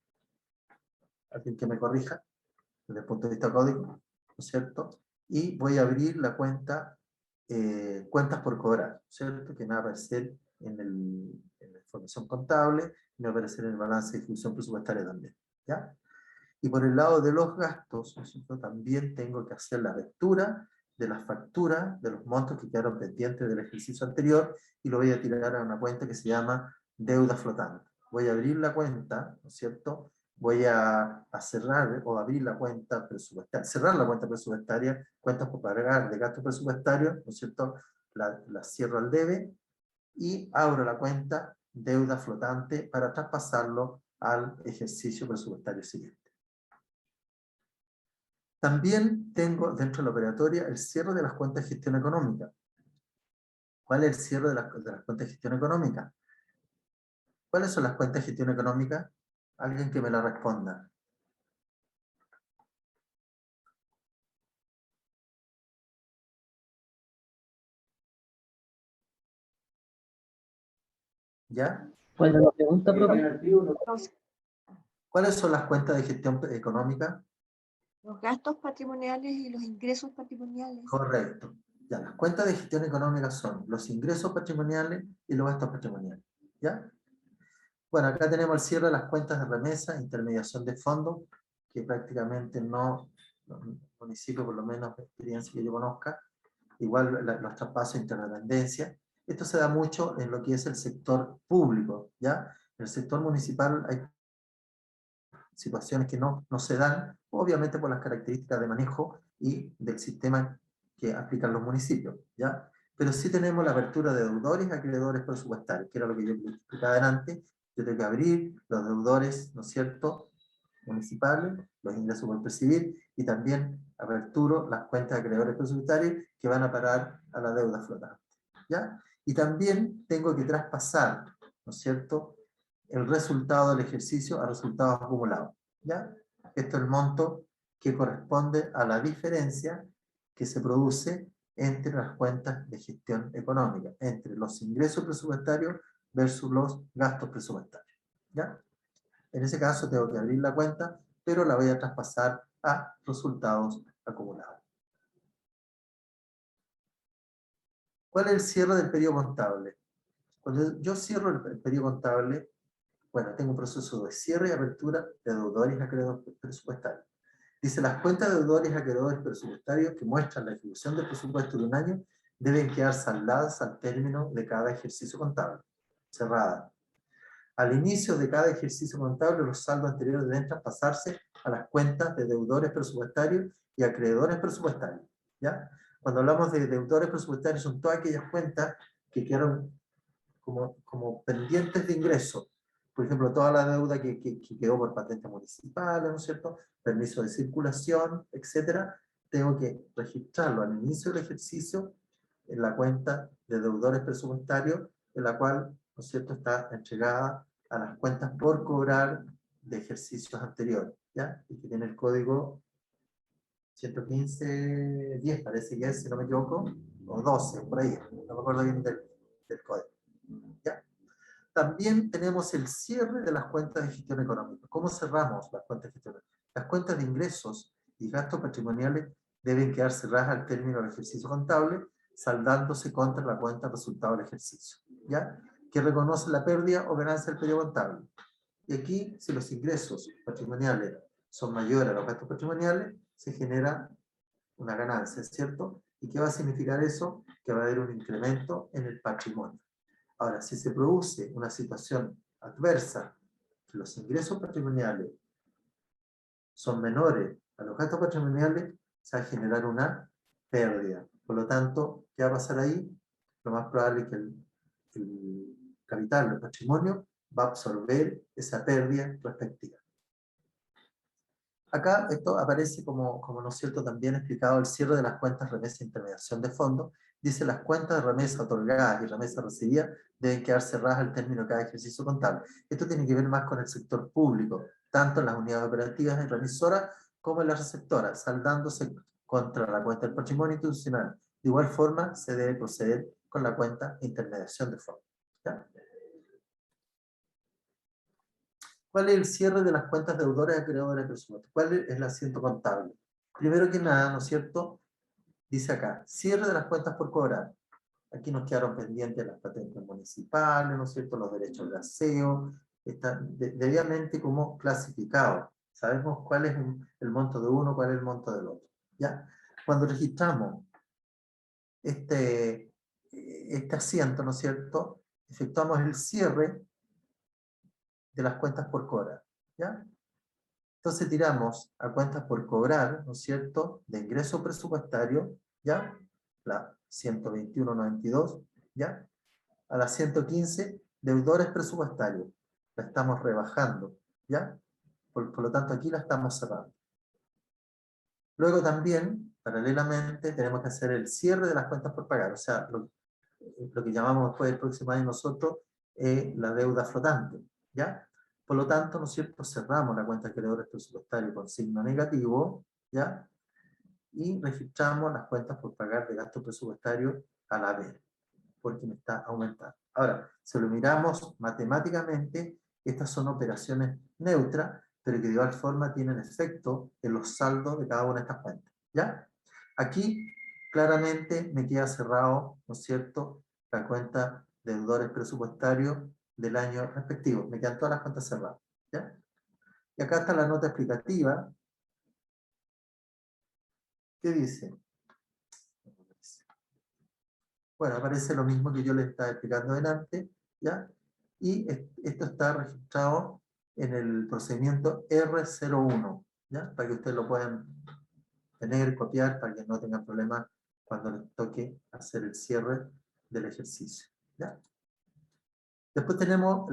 Alguien que me corrija, desde el punto de vista código, ¿no es cierto? Y voy a abrir la cuenta, cuentas por cobrar, ¿cierto? Que me va a aparecer en la información contable, y me va a aparecer en el balance de ejecución presupuestaria también, ¿ya? Y por el lado de los gastos, ¿no es cierto?, también tengo que hacer la lectura de las facturas, de los montos que quedaron pendientes del ejercicio anterior, y lo voy a tirar a una cuenta que se llama deuda flotante. Voy a abrir la cuenta, ¿no es cierto?, voy a cerrar o abrir la cuenta presupuestaria, cerrar la cuenta presupuestaria, cuentas por pagar de gastos presupuestarios, ¿no es cierto?, la cierro al debe, y abro la cuenta deuda flotante para traspasarlo al ejercicio presupuestario siguiente. También tengo dentro de la operatoria el cierre de las cuentas de gestión económica. ¿Cuál es el cierre de las cuentas de gestión económica? ¿Cuáles son las cuentas de gestión económica? Alguien que me la responda. ¿Ya? ¿Cuál es la pregunta, profe? ¿Cuáles son las cuentas de gestión económica? Los gastos patrimoniales y los ingresos patrimoniales. Correcto. Ya, las cuentas de gestión económica son los ingresos patrimoniales y los gastos patrimoniales. ¿Ya? Bueno, acá tenemos el cierre de las cuentas de remesa, intermediación de fondos, que prácticamente no, municipio, por lo menos de experiencia que yo conozca, igual los traspasos interdependencia. Esto se da mucho en lo que es el sector público, ¿ya? En el sector municipal hay situaciones que no se dan, obviamente por las características de manejo y del sistema que aplican los municipios, ¿ya? Pero sí tenemos la apertura de deudores y acreedores presupuestarios, que era lo que yo explicaba antes, Yo tengo que abrir los deudores, ¿no es cierto?, municipales, los ingresos por percibir, y también aperturo las cuentas de acreedores presupuestarios que van a parar a la deuda flotante, ¿ya? Y también tengo que traspasar, ¿no es cierto?, el resultado del ejercicio a resultados acumulados, ¿ya? Esto es el monto que corresponde a la diferencia que se produce entre las cuentas de gestión económica, entre los ingresos presupuestarios versus los gastos presupuestarios, ¿ya? En ese caso tengo que abrir la cuenta, pero la voy a traspasar a resultados acumulados. ¿Cuál es el cierre del periodo contable? Cuando yo cierro el periodo contable, bueno, tengo un proceso de cierre y apertura de deudores y acreedores presupuestarios. Dice, las cuentas de deudores y acreedores presupuestarios que muestran la ejecución del presupuesto de un año deben quedar saldadas al término de cada ejercicio contable, cerradas. Al inicio de cada ejercicio contable, los saldos anteriores deben traspasarse a las cuentas de deudores presupuestarios y acreedores presupuestarios, ¿ya? Cuando hablamos de deudores presupuestarios, son todas aquellas cuentas que quedaron como pendientes de ingreso. Por ejemplo, toda la deuda que quedó por patentes municipales, ¿no es cierto?, permiso de circulación, etcétera, tengo que registrarlo al inicio del ejercicio en la cuenta de deudores presupuestarios, en la cual, ¿no es cierto?, está entregada a las cuentas por cobrar de ejercicios anteriores, ¿ya? Y que tiene el código 115.10, parece que es, si no me equivoco, o 12, por ahí, no me acuerdo bien del código, ¿ya? También tenemos el cierre de las cuentas de gestión económica. ¿Cómo cerramos las cuentas de gestión económica? Las cuentas de ingresos y gastos patrimoniales deben quedar cerradas al término del ejercicio contable, saldándose contra la cuenta resultado del ejercicio, ¿ya? Que reconoce la pérdida o ganancia del periodo contable. Y aquí, si los ingresos patrimoniales son mayores a los gastos patrimoniales, se genera una ganancia, ¿cierto? ¿Y qué va a significar eso? Que va a haber un incremento en el patrimonio. Ahora, si se produce una situación adversa, que los ingresos patrimoniales son menores a los gastos patrimoniales, se va a generar una pérdida. Por lo tanto, ¿qué va a pasar ahí? Lo más probable es que el capital, el patrimonio, va a absorber esa pérdida respectiva. Acá esto aparece como ¿no es cierto?, también explicado el cierre de las cuentas remesa e intermediación de fondos. Dice, las cuentas de remesa otorgadas y remesa recibida deben quedar cerradas al término de cada ejercicio contable. Esto tiene que ver más con el sector público, tanto en las unidades operativas y remisoras como en las receptoras, saldándose contra la cuenta del patrimonio institucional. De igual forma, se debe proceder con la cuenta de intermediación de fondos, ¿ya? ¿Cuál es el cierre de las cuentas deudores y acreedores de presupuesto? ¿Cuál es el asiento contable? Primero que nada, ¿no es cierto?, dice acá, cierre de las cuentas por cobrar. Aquí nos quedaron pendientes las patentes municipales, ¿no es cierto?, los derechos de aseo, están debidamente como clasificados. Sabemos cuál es el monto de uno, cuál es el monto del otro, ¿ya? Cuando registramos este asiento, ¿no es cierto?, efectuamos el cierre de las cuentas por cobrar, ¿ya? Entonces tiramos a cuentas por cobrar, ¿no es cierto?, de ingreso presupuestario, ¿ya? La 121.92, ¿ya? A la 115, deudores presupuestarios. La estamos rebajando, ¿ya? Por lo tanto, aquí la estamos cerrando. Luego también, paralelamente, tenemos que hacer el cierre de las cuentas por pagar, o sea, lo que llamamos después del próximo año nosotros la deuda flotante, ¿ya? Por lo tanto, ¿no es cierto?, cerramos la cuenta de acreedores presupuestarios con signo negativo, ¿ya? Y registramos las cuentas por pagar de gasto presupuestario a la vez, porque me está aumentando. Ahora, si lo miramos matemáticamente, estas son operaciones neutras, pero que de igual forma tienen efecto en los saldos de cada una de estas cuentas, ¿ya? Aquí, claramente, me queda cerrado, ¿no es cierto?, la cuenta de deudores presupuestarios del año respectivo. Me quedan todas las cuentas cerradas, ¿ya? Y acá está la nota explicativa. ¿Qué dice? Bueno, aparece lo mismo que yo les estaba explicando delante, ¿ya? Y esto está registrado en el procedimiento R01, ¿ya? Para que ustedes lo puedan tener, copiar, para que no tengan problemas cuando les toque hacer el cierre del ejercicio, ¿ya? Después tenemos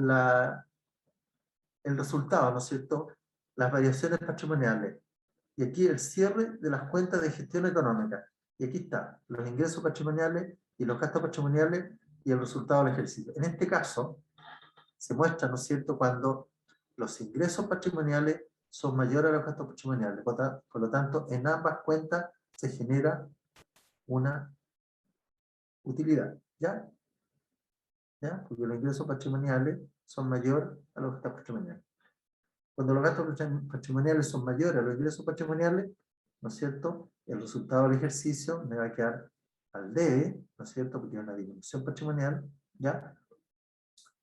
el resultado, ¿no es cierto? Las variaciones patrimoniales. Y aquí el cierre de las cuentas de gestión económica. Y aquí está, los ingresos patrimoniales y los gastos patrimoniales y el resultado del ejercicio. En este caso, se muestra, ¿no es cierto?, cuando los ingresos patrimoniales son mayores a los gastos patrimoniales. Por lo tanto, en ambas cuentas se genera una utilidad, ¿ya? ¿Ya? Porque los ingresos patrimoniales son mayores a los gastos patrimoniales. Cuando los gastos patrimoniales son mayores a los ingresos patrimoniales, ¿no es cierto?, el resultado del ejercicio me va a quedar al debe, ¿no es cierto?, porque tiene una disminución patrimonial, ¿ya?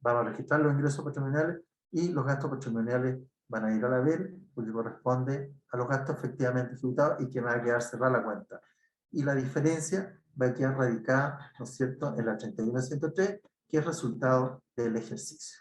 Vamos a registrar los ingresos patrimoniales y los gastos patrimoniales van a ir al haber, porque corresponde a los gastos efectivamente ejecutados y que me va a quedar cerrada la cuenta. Y la diferencia va a quedar radicada, ¿no es cierto?, en la 31.103, que es resultado del ejercicio.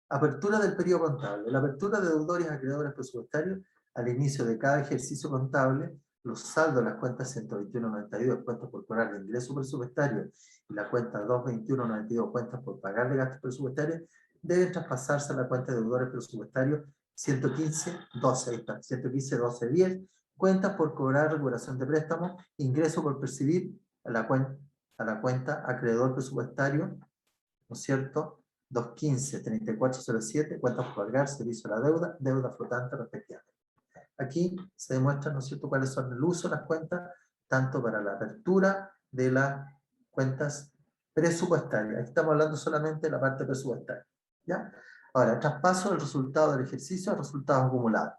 Apertura del periodo contable. La apertura de deudores a acreedores presupuestarios al inicio de cada ejercicio contable, los saldos de las cuentas 121.92, cuentas por cobrar de ingreso presupuestario, y la cuenta 221.92, cuentas por pagar de gastos presupuestarios, deben traspasarse a la cuenta de deudores presupuestarios 115.12, ahí está, 115.12.10, cuentas por cobrar recuperación de préstamos, ingreso por percibir a la cuenta acreedor presupuestario, ¿no es cierto?, 215-3407, cuentas por pagar, servicio a la deuda, deuda flotante respectivamente. Aquí se demuestra, ¿no es cierto?, cuáles son el uso de las cuentas, tanto para la apertura de las cuentas presupuestarias. Aquí estamos hablando solamente de la parte presupuestaria, ¿ya? Ahora, traspaso del resultado del ejercicio a resultados acumulados.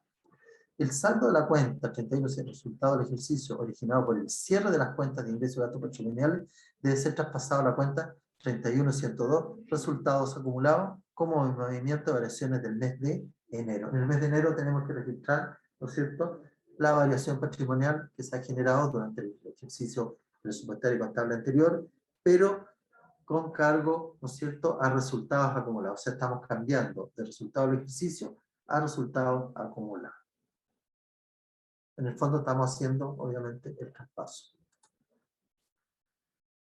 El saldo de la cuenta 31 es el resultado del ejercicio originado por el cierre de las cuentas de ingresos y gastos patrimoniales debe ser traspasado a la cuenta 31.102, resultados acumulados como movimiento de variaciones del mes de enero. En el mes de enero tenemos que registrar, ¿no es cierto?, la variación patrimonial que se ha generado durante el ejercicio presupuestario y contable anterior, pero con cargo, ¿no es cierto?, a resultados acumulados. O sea, estamos cambiando de resultado del ejercicio a resultados acumulados. En el fondo estamos haciendo, obviamente, el traspaso.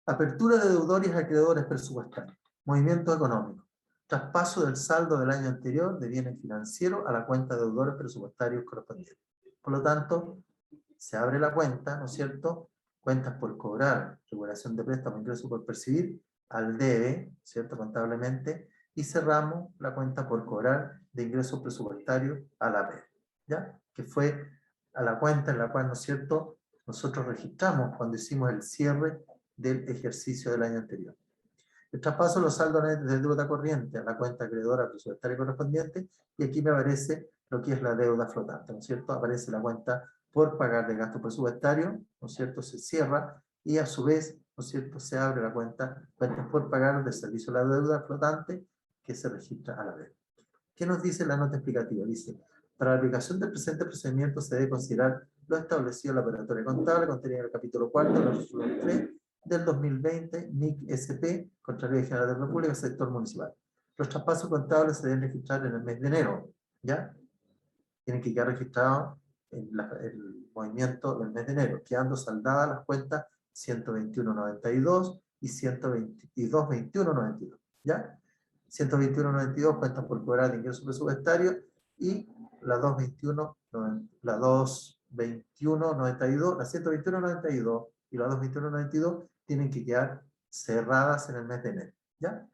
Apertura de deudores a acreedores presupuestarios. Movimiento económico. Traspaso del saldo del año anterior de bienes financieros a la cuenta de deudores presupuestarios correspondientes. Por lo tanto, se abre la cuenta, ¿no es cierto?, cuentas por cobrar, recuperación de préstamo, ingreso por percibir, al debe, ¿cierto?, contablemente, y cerramos la cuenta por cobrar de ingresos presupuestarios a la haber, ¿ya? Que fue a la cuenta en la cual, ¿no es cierto?, nosotros registramos cuando hicimos el cierre del ejercicio del año anterior. El traspaso de los saldos de deuda corriente a la cuenta acreedora presupuestaria correspondiente, y aquí me aparece lo que es la deuda flotante, ¿no es cierto? Aparece la cuenta por pagar de gasto presupuestario, ¿no es cierto? Se cierra y a su vez, ¿no es cierto?, se abre la cuenta por pagar de servicio a la deuda flotante que se registra a la vez. ¿Qué nos dice la nota explicativa? Dice, para la aplicación del presente procedimiento se debe considerar lo establecido en la operatoria contable contenido en el capítulo 4 del artículo 3 del 2020, NIC SP, Contraloría General de la República, sector municipal. Los traspasos contables se deben registrar en el mes de enero, ¿ya? Tienen que quedar registrados en el movimiento del mes de enero, quedando saldadas las cuentas 121.92 y 122.21.92, ¿ya? 121.92 cuentas por cobrar de ingresos presupuestarios y la 221, la 221.92, la 121.92 y la 221.92 tienen que quedar cerradas en el mes de enero, ¿ya?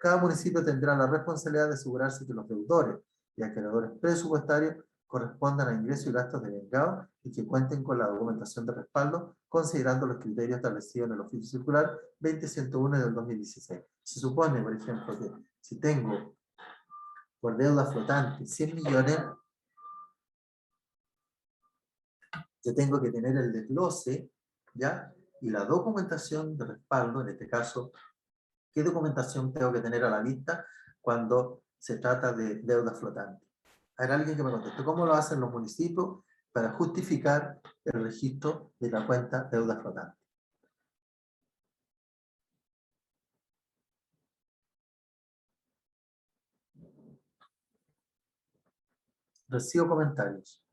Cada municipio tendrá la responsabilidad de asegurarse que los deudores y acreedores presupuestarios correspondan a ingresos y gastos devengados y que cuenten con la documentación de respaldo, considerando los criterios establecidos en el oficio circular 20.101 del 2016. Se supone, por ejemplo, que si tengo por deuda flotante 100 millones, yo tengo que tener el desglose, ¿ya?, y la documentación de respaldo, en este caso, ¿qué documentación tengo que tener a la vista cuando se trata de deuda flotante? Hay alguien que me conteste, ¿cómo lo hacen los municipios para justificar el registro de la cuenta deuda flotante? Recibo comentarios.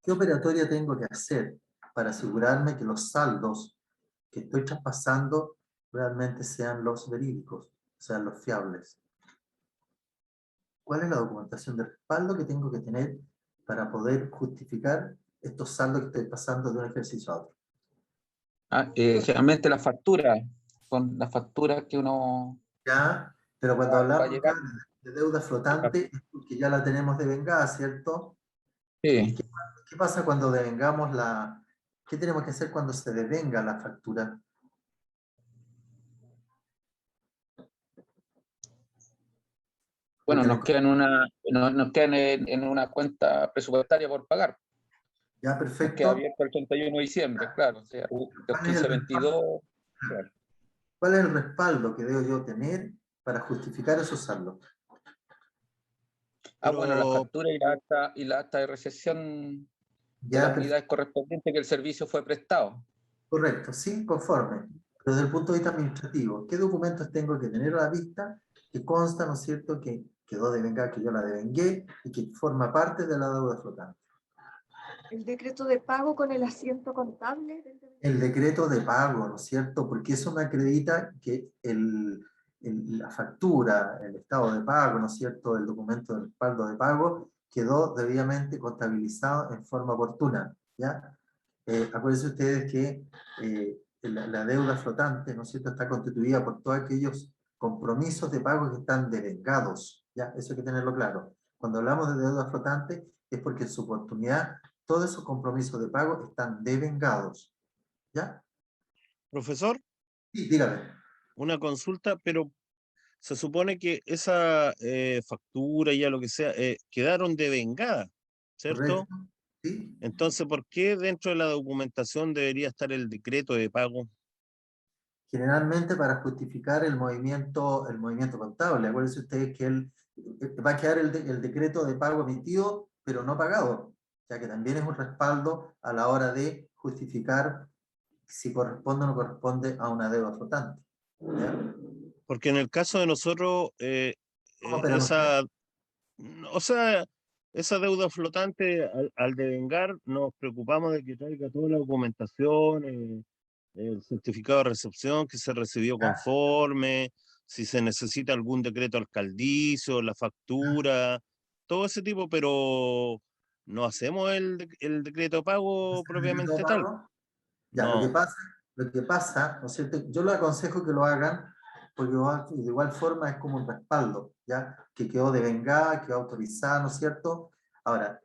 ¿Qué operatoria tengo que hacer para asegurarme que los saldos que estoy traspasando realmente sean los verídicos, sean los fiables? ¿Cuál es la documentación de respaldo que tengo que tener para poder justificar estos saldos que estoy pasando de un ejercicio a otro? Generalmente son las facturas que uno Ya, pero cuando va a hablamos acá llegar. de deuda flotante, es porque ya la tenemos devengada, ¿cierto? ¿Y Sí. qué pasa cuando devengamos la... ¿Qué tenemos que hacer cuando se devenga la factura? Bueno, Porque nos quedan en una cuenta presupuestaria por pagar. ya, Nos queda perfecto. abierto el 31 de diciembre, claro. O sea, los ¿Cuál es el 15-22. Claro. ¿Cuál es el respaldo que debo yo tener para justificar esos saldos? Bueno, la Pero, factura y la acta de recepción de Ya, las unidades correspondientes que el servicio fue prestado. correcto, sí, conforme. Pero desde el punto de vista administrativo, ¿qué documentos tengo que tener a la vista que consta, ¿no es cierto?, que quedó devengada, que yo la devengué y que forma parte de la deuda flotante? El decreto de pago con el asiento contable del deudor. El decreto de pago, ¿no es cierto? Porque eso me acredita que la factura, el estado de pago, ¿no es cierto?, el documento de respaldo de pago quedó debidamente contabilizado en forma oportuna, ¿ya? Acuérdense ustedes que la deuda flotante, ¿no es cierto?, está constituida por todos aquellos compromisos de pago que están devengados, ¿ya? Eso hay que tenerlo claro. Cuando hablamos de deuda flotante es porque en su oportunidad todos esos compromisos de pago están devengados, ¿ya? profesor, Sí, dígame. una consulta, pero se supone que esa factura, ya lo que sea, quedaron devengadas, ¿cierto? Correcto. Sí. Entonces, ¿por qué dentro de la documentación debería estar el decreto de pago? Generalmente para justificar el movimiento contable. Acuérdense ustedes que va a quedar el decreto de pago emitido, pero no pagado, ya que también es un respaldo a la hora de justificar si corresponde o no corresponde a una deuda flotante. ¿Ya? Porque en el caso de nosotros, ¿Cómo operan ustedes? esa, o sea, esa deuda flotante, al devengar, nos preocupamos de que traiga toda la documentación, el certificado de recepción, que se recibió Ya, conforme, si se necesita algún decreto alcaldicio, la factura, todo ese tipo, pero no hacemos el decreto de pago ¿el decreto de propiamente tal. pago? Ya, No. lo que pasa, ¿no es cierto? Yo les aconsejo que lo hagan porque de igual forma es como un respaldo, ¿ya? Que quedó devengada, quedó autorizada, ¿no es cierto? Ahora,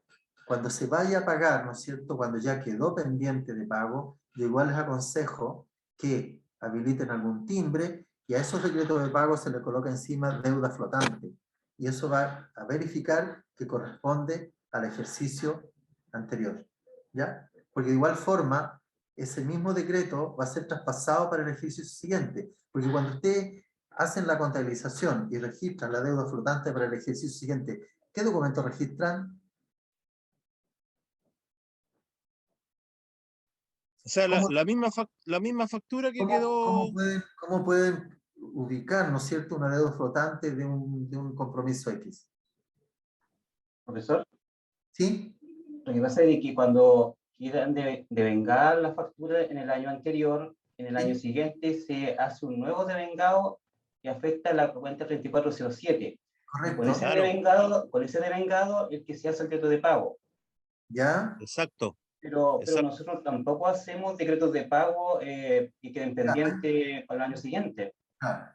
cuando se vaya a pagar, ¿no es cierto? Cuando ya quedó pendiente de pago, yo igual les aconsejo que habiliten algún timbre y a esos decretos de pago se le coloca encima deuda flotante. Y eso va a verificar que corresponde al ejercicio anterior, ¿ya? Porque de igual forma, ese mismo decreto va a ser traspasado para el ejercicio siguiente. Porque cuando ustedes hacen la contabilización y registran la deuda flotante para el ejercicio siguiente, ¿qué documento registran? O sea, ¿Cómo, la misma factura que quedó. cómo pueden ubicar, ¿no es cierto?, una deuda flotante de un compromiso X? Profesor, ¿Sí? lo que pasa es que cuando quedan devengar la factura en el año anterior, en el año Sí. siguiente se hace un nuevo devengado que afecta a la cuenta 3407. Y con Correcto. ese Claro. devengado es que se hace el decreto de pago. ¿Ya? Exacto. Pero Exacto. nosotros tampoco hacemos decretos de pago y queden pendientes para el año siguiente.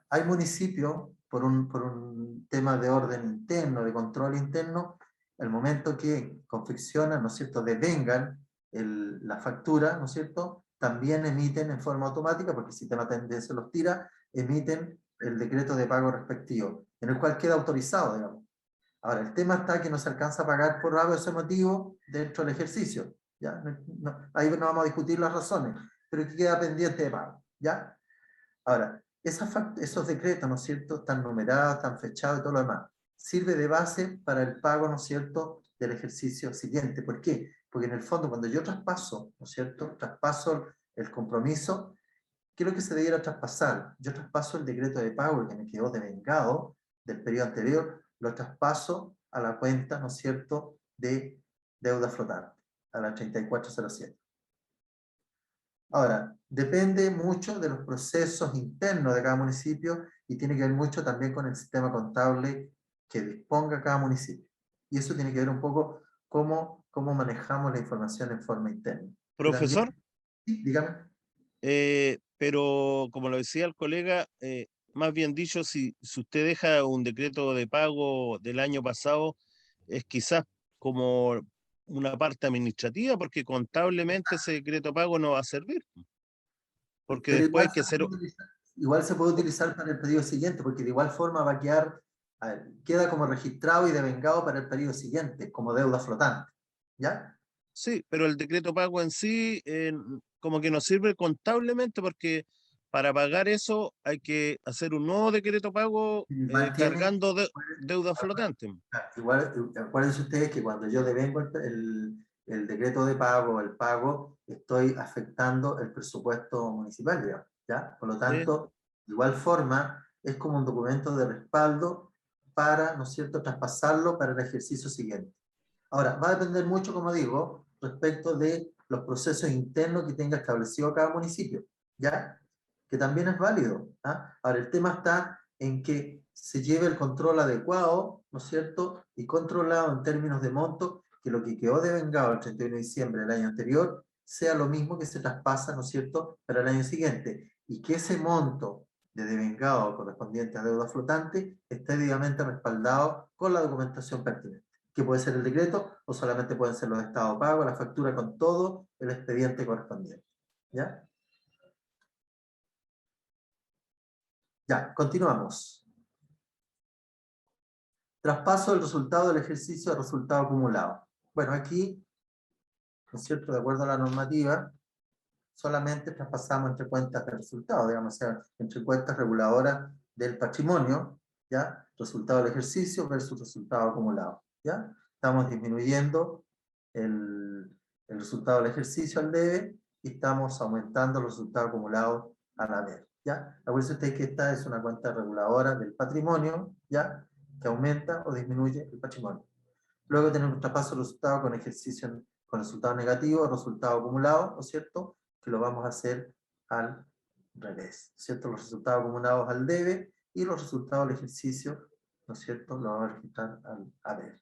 Hay municipios, por un tema de orden interno, de control interno, el momento que confeccionan, ¿no es cierto?, devengan la factura, ¿no es cierto?, también emiten en forma automática, porque el sistema también se los tira, emiten el decreto de pago respectivo, en el cual queda autorizado, digamos. Ahora, el tema está que no se alcanza a pagar por algo de ese motivo dentro del ejercicio, ¿ya? Ahí no vamos a discutir las razones, pero que queda pendiente de pago, ¿ya? Ahora, esos decretos, ¿no es cierto?, están numerados, están fechados y todo lo demás. Sirve de base para el pago, ¿no es cierto?, del ejercicio siguiente. ¿Por qué? Porque en el fondo, cuando yo traspaso, ¿no es cierto?, traspaso el compromiso, ¿qué es lo que se debiera traspasar? Yo traspaso el decreto de pago que me quedó devengado del periodo anterior, lo traspaso a la cuenta, ¿no es cierto?, de deuda flotante. a la 3407. Ahora, depende mucho de los procesos internos de cada municipio y tiene que ver mucho también con el sistema contable que disponga cada municipio. Y eso tiene que ver un poco cómo manejamos la información en forma interna. Profesor, Sí, dígame. pero como lo decía el colega, más bien dicho, si usted deja un decreto de pago del año pasado, es quizás como una parte administrativa, porque contablemente ese decreto de pago no va a servir. Porque Pero después igual hay que hacer... igual se puede utilizar para el periodo siguiente, porque de igual forma va a quedar, queda como registrado y devengado para el periodo siguiente, como deuda flotante. ¿Ya? Sí, pero el decreto pago en sí como que nos sirve contablemente porque para pagar eso hay que hacer un nuevo decreto pago Igual tiene, cargando deuda flotante. igual, acuérdense ustedes que cuando yo devengo el decreto de pago, el pago, estoy afectando el presupuesto municipal, digamos, ¿ya? Por lo ¿Sí? tanto, de igual forma, es como un documento de respaldo para, ¿no es cierto?, traspasarlo para el ejercicio siguiente. Ahora, va a depender mucho, como digo, respecto de los procesos internos que tenga establecido cada municipio, ¿ya? Que también es válido. ¿Ah? Ahora, el tema está en que se lleve el control adecuado, ¿no es cierto? Y controlado en términos de monto, que lo que quedó devengado el 31 de diciembre del año anterior sea lo mismo que se traspasa, ¿no es cierto?, para el año siguiente. Y que ese monto de devengado correspondiente a deuda flotante esté debidamente respaldado con la documentación pertinente, que puede ser el decreto o solamente pueden ser los estados de pago, la factura con todo el expediente correspondiente. ¿Ya? Ya, continuamos. Traspaso del resultado del ejercicio a resultado acumulado. Bueno, aquí, ¿no es cierto?, de acuerdo a la normativa, solamente traspasamos entre cuentas de resultado, digamos, o sea, entre cuentas reguladoras del patrimonio, ¿ya? Resultado del ejercicio versus resultado acumulado, ¿ya? Estamos disminuyendo el resultado del ejercicio al debe y estamos aumentando el resultado acumulado al haber, ¿ya? Acuérdense usted que esta es una cuenta reguladora del patrimonio, ¿ya?, que aumenta o disminuye el patrimonio. Luego tenemos un traspaso de resultado con ejercicio con resultado negativo, resultado acumulado, ¿no es cierto?, que lo vamos a hacer al revés, ¿cierto? Los resultados acumulados al debe y los resultados del ejercicio, ¿no es cierto?, lo vamos a registrar al haber.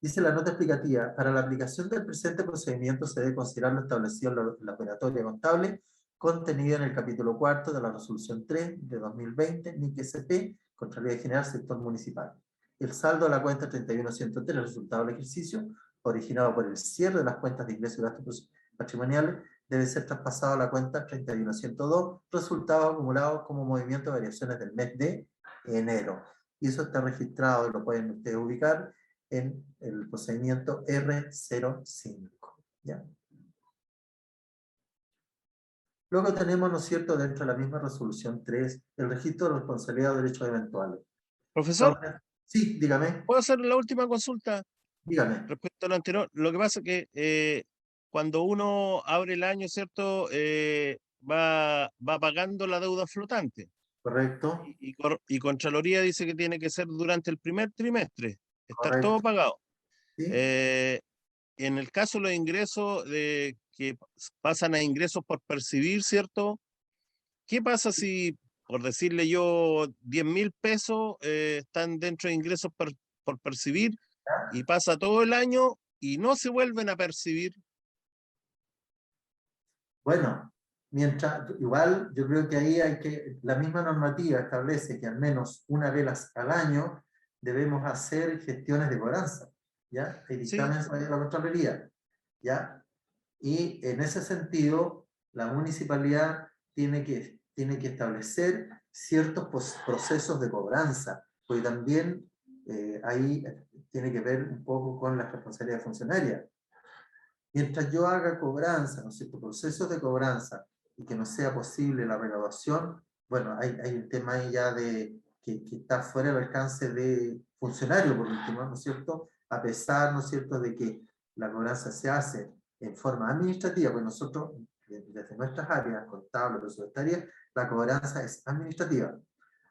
Dice la nota explicativa, para la aplicación del presente procedimiento se debe considerar lo establecido en la operatoria contable contenida en el capítulo 4 de la resolución 3 de 2020, NIC-SP, Contraloría General Sector Municipal. El saldo de la cuenta 31.103, el resultado del ejercicio, originado por el cierre de las cuentas de ingresos y gastos patrimoniales, debe ser traspasado a la cuenta 31.102, resultados acumulados como movimiento de variaciones del mes de enero. Y eso está registrado y lo pueden ustedes ubicar en el procedimiento R05. ¿Ya? Luego tenemos, ¿no es cierto?, dentro de la misma resolución 3, el registro de responsabilidad de derechos eventuales. Profesor, Sí, dígame. ¿puedo hacer la última consulta Dígame. respecto a lo anterior? Lo que pasa es que cuando uno abre el año, ¿cierto?, va pagando la deuda flotante. Correcto. Y Contraloría dice que tiene que ser durante el primer trimestre, estar Correcto. todo pagado. ¿Sí? En el caso de los ingresos que pasan a ingresos por percibir, ¿cierto? ¿Qué pasa si, por decirle yo, 10.000 pesos están dentro de ingresos por percibir y pasa todo el año y no se vuelven a percibir? Bueno, mientras, igual yo creo que ahí hay que, la misma normativa establece que al menos una vez al año debemos hacer gestiones de cobranza, ¿ya? Hay Sí, dictámenes de la Contraloría, ¿ya? Y en ese sentido, la municipalidad tiene que establecer ciertos procesos de cobranza, porque también ahí tiene que ver un poco con la responsabilidad funcionaria. Mientras yo haga cobranza, ¿no es cierto?, procesos de cobranza, y que no sea posible la recaudación, bueno, hay un tema ahí ya que está fuera del alcance de funcionario, por último, ¿no es cierto?, a pesar, ¿no es cierto?, de que la cobranza se hace en forma administrativa, pues nosotros, desde nuestras áreas contables, presupuestarias, la cobranza es administrativa.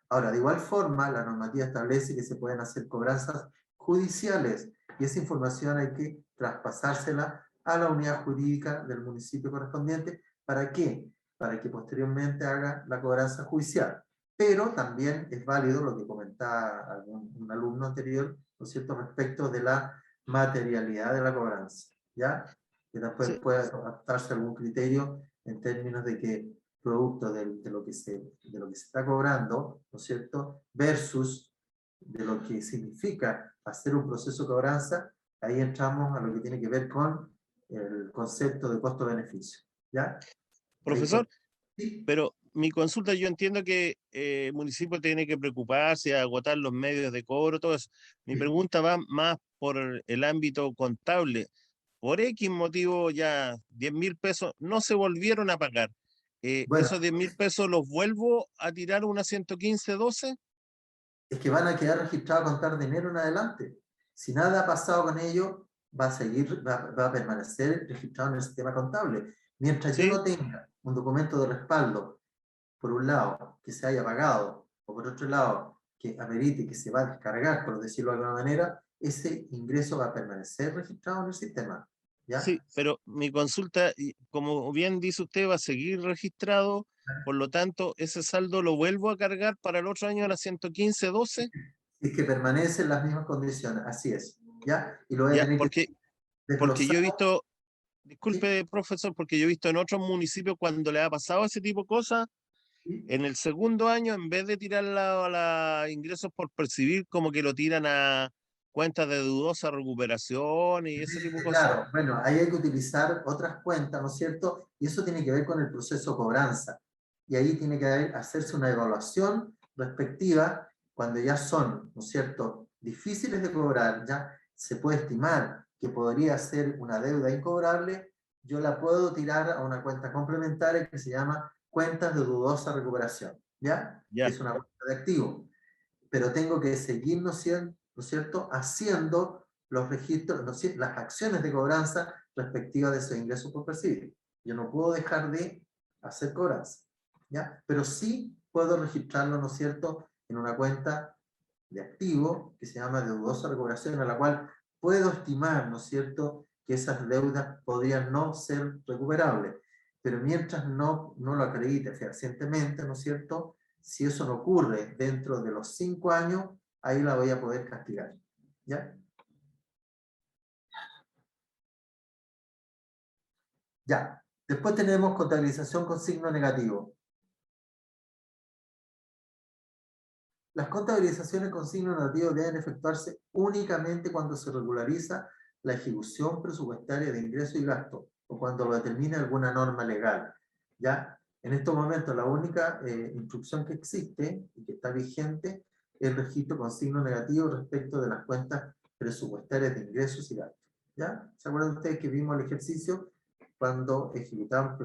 Ahora, de igual forma, la normativa establece que se pueden hacer cobranzas judiciales, y esa información hay que traspasársela a la unidad jurídica del municipio correspondiente. ¿Para qué? Para que posteriormente haga la cobranza judicial. Pero también es válido lo que comentaba un alumno anterior, ¿no es cierto?, respecto de la materialidad de la cobranza, ¿ya? Que después Sí. puede adaptarse algún criterio en términos de que producto de lo que se está cobrando, ¿no es cierto?, versus de lo que significa hacer un proceso de cobranza, ahí entramos a lo que tiene que ver con el concepto de costo-beneficio, ¿ya? Ahí Profesor, sí. pero mi consulta, yo entiendo que el municipio tiene que preocuparse, agotar los medios de cobro, todo eso. Mi Sí. pregunta va más por el ámbito contable. Por X motivo ya 10.000 pesos no se volvieron a pagar. Bueno, ¿Esos 10.000 pesos los vuelvo a tirar una 115.12? es que van a quedar registrados a contar de enero en adelante. Si nada ha pasado con ello, va a seguir, va a permanecer registrado en el sistema contable. Mientras yo Sí, no tenga un documento de respaldo, por un lado, que se haya pagado, o por otro lado, que amerite que se va a descargar, por decirlo de alguna manera, ese ingreso va a permanecer registrado en el sistema. ¿Ya? sí, pero mi consulta, como bien dice usted, va a seguir registrado, por lo tanto, ese saldo lo vuelvo a cargar para el otro año a la 115.12. Es que permanece en las mismas condiciones, así es. ¿Ya? Y lo voy a Ya, tener que porque desglosar. yo he visto, ¿Sí? disculpe, profesor, porque yo he visto en otros municipios cuando le ha pasado ese tipo de cosas, ¿Sí? en el segundo año, en vez de tirarla a la ingresos por percibir, como que lo tiran a cuentas de dudosa recuperación y ese tipo de cosas. Claro, bueno, ahí hay que utilizar otras cuentas, ¿no es cierto? Y eso tiene que ver con el proceso de cobranza. Y ahí tiene que hacerse una evaluación respectiva cuando ya son, ¿no es cierto?, difíciles de cobrar, ya se puede estimar que podría ser una deuda incobrable, yo la puedo tirar a una cuenta complementaria que se llama cuentas de dudosa recuperación, ¿ya? Que Ya, es una cuenta de activo, pero tengo que seguir, ¿no es cierto?, haciendo los registros, ¿no es cierto?, las acciones de cobranza respectivas de esos ingresos por percibir. Yo no puedo dejar de hacer cobranza, ¿ya? Pero sí puedo registrarlo, ¿no es cierto?, en una cuenta de activo que se llama de dudosa recuperación, a la cual puedo estimar, ¿no es cierto?, que esas deudas podrían no ser recuperables. Pero mientras no lo acredite fehacientemente, ¿no es cierto?, si eso no ocurre dentro de los 5 años, ahí la voy a poder castigar. ¿Ya? Ya. Después tenemos contabilización con signo negativo. Las contabilizaciones con signo negativo deben efectuarse únicamente cuando se regulariza la ejecución presupuestaria de ingresos y gastos o cuando lo determine alguna norma legal. ¿Ya? En estos momentos la única instrucción que existe y que está vigente es el registro con signo negativo respecto de las cuentas presupuestarias de ingresos y gastos. ¿Ya? ¿Se acuerdan ustedes que vimos el ejercicio cuando ejecutamos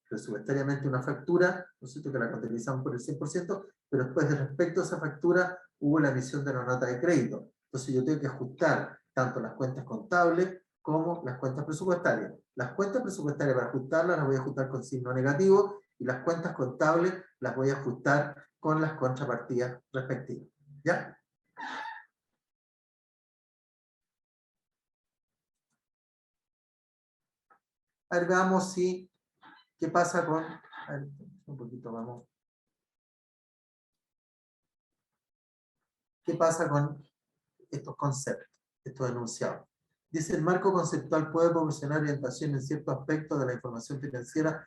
presupuestariamente una factura, ¿no es cierto?, que la contabilizamos por el 100%, pero después respecto a esa factura hubo la emisión de una nota de crédito. Entonces yo tengo que ajustar tanto las cuentas contables como las cuentas presupuestarias. Las cuentas presupuestarias para ajustarlas las voy a ajustar con signo negativo y las cuentas contables las voy a ajustar con las contrapartidas respectivas. ¿Ya? A ver, veamos si, qué pasa con, a ver, un poquito, vamos. ¿Qué pasa con estos conceptos, estos enunciados? Dice, el marco conceptual puede proporcionar orientación en ciertos aspectos de la información financiera,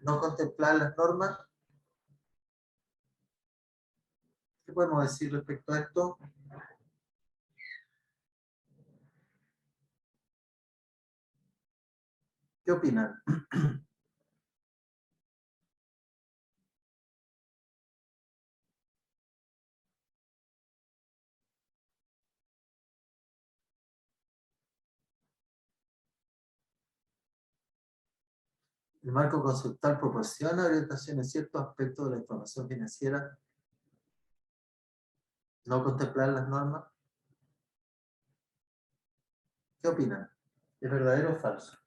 no contemplar las normas. ¿Qué podemos decir respecto a esto? ¿Qué opinan? El marco conceptual proporciona orientación en ciertos aspectos de la información financiera, no contemplar las normas. ¿Qué opinan? ¿Es verdadero o falso?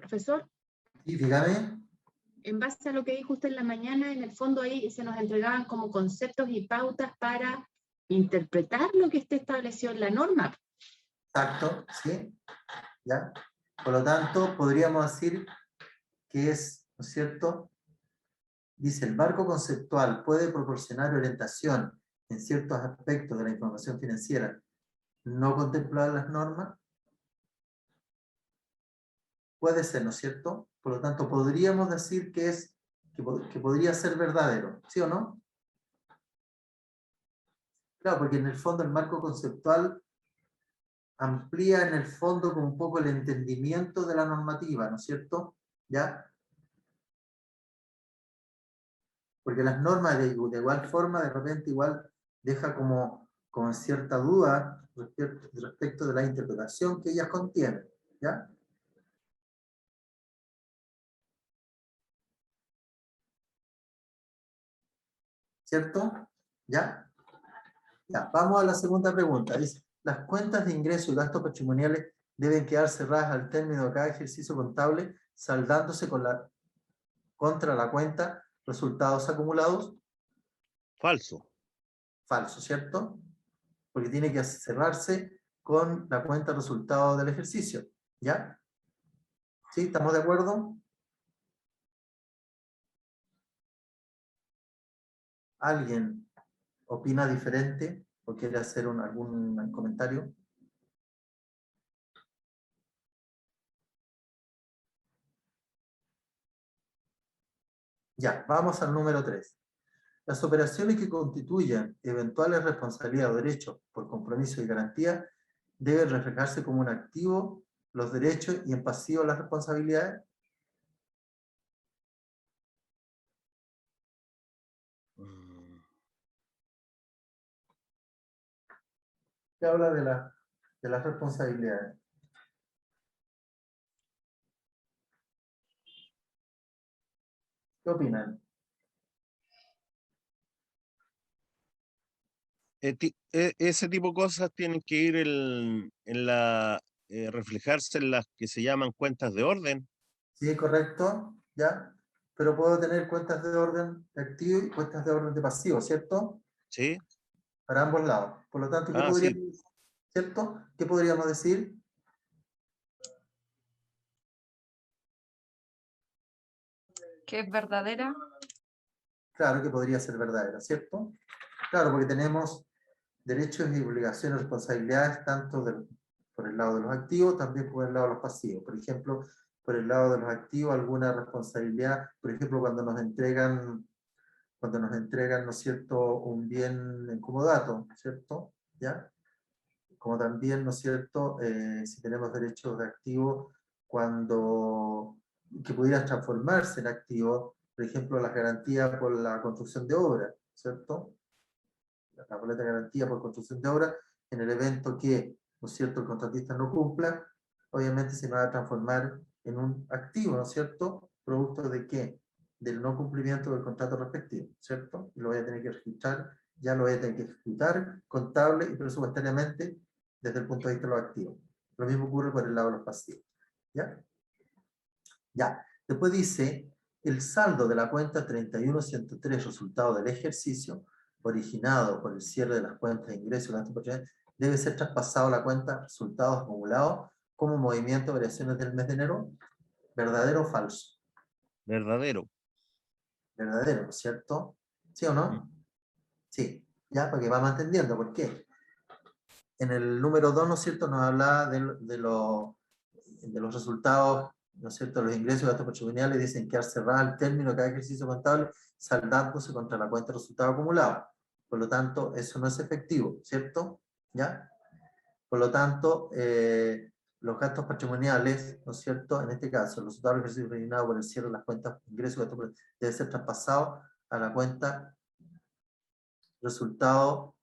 Profesor, Y dígame. en base a lo que dijo usted en la mañana, en el fondo ahí se nos entregaban como conceptos y pautas para interpretar lo que esté establecido en la norma. Exacto, ¿sí? ¿Ya? Por lo tanto, podríamos decir que es, ¿no es cierto? Dice, el marco conceptual puede proporcionar orientación en ciertos aspectos de la información financiera no contemplada en las normas. Puede ser, ¿no es cierto? Por lo tanto, podríamos decir que es que podría ser verdadero, ¿sí o no? Claro, porque en el fondo el marco conceptual amplía en el fondo con un poco el entendimiento de la normativa, ¿no es cierto? ¿Ya? Porque las normas de igual forma de repente igual deja como cierta duda respecto de la interpretación que ellas contienen, ¿ya? ¿Cierto? ¿Ya? Ya, vamos a la segunda pregunta. Dice, las cuentas de ingresos y gastos patrimoniales deben quedar cerradas al término de cada ejercicio contable, saldándose contra la cuenta resultados acumulados. Falso. Falso, ¿cierto? Porque tiene que cerrarse con la cuenta resultado del ejercicio. ¿Ya? ¿Sí? ¿Estamos de acuerdo? ¿Alguien opina diferente o quiere hacer algún comentario? Ya, vamos al número 3. Las operaciones que constituyan eventuales responsabilidades o derechos por compromiso y garantía deben reflejarse como un activo los derechos y en pasivo las responsabilidades. ¿Qué habla de las responsabilidades? ¿Qué opinan? Ese tipo de cosas tienen que ir reflejarse en las que se llaman cuentas de orden. Sí, correcto, ¿ya? Pero puedo tener cuentas de orden de activo y cuentas de orden de pasivo, ¿cierto? Sí. Para ambos lados. Por lo tanto, ¿qué Ah, sí. podríamos decir? ¿Cierto? ¿Qué podríamos decir? Que es verdadera. Claro que podría ser verdadera, ¿cierto? Claro, porque tenemos derechos y obligaciones, responsabilidades, tanto por el lado de los activos, también por el lado de los pasivos. Por ejemplo, por el lado de los activos, alguna responsabilidad, por ejemplo, cuando nos entregan, ¿no es cierto?, un bien en comodato, ¿cierto? ¿Ya? Como también, ¿no es cierto?, si tenemos derechos de activo, que pudieran transformarse en activos, por ejemplo, las garantías por la construcción de obras, ¿cierto? La boleta de garantía por construcción de obra, en el evento que, ¿no es cierto?, el contratista no cumpla, obviamente se va a transformar en un activo, ¿no es cierto?, producto de qué, del no cumplimiento del contrato respectivo, ¿cierto? Y lo voy a tener que registrar, ya lo voy a tener que ejecutar contable y presupuestariamente desde el punto de vista de los activos. Lo mismo ocurre por el lado de los pasivos, ¿ya? Ya, después dice, el saldo de la cuenta 31.103, resultado del ejercicio, originado por el cierre de las cuentas de ingresos y gastos patrimoniales, debe ser traspasado a la cuenta resultados acumulados como movimiento de variaciones del mes de enero. ¿Verdadero o falso? Verdadero. Verdadero, ¿no es cierto? ¿Sí o no? Sí, ya, porque vamos entendiendo por qué. En el número 2, ¿no es cierto?, nos habla de los resultados, ¿no es cierto?, los ingresos y gastos patrimoniales dicen quedar cerrada al término de cada ejercicio contable, saldándose contra la cuenta de resultado acumulado. Por lo tanto, eso no es efectivo, ¿cierto? ¿Ya? Por lo tanto, los gastos patrimoniales, ¿no es cierto?, en este caso, el resultado del ejercicio originado por el cierre de las cuentas de ingresos y gastos patrimoniales debe ser traspasado a la cuenta resultado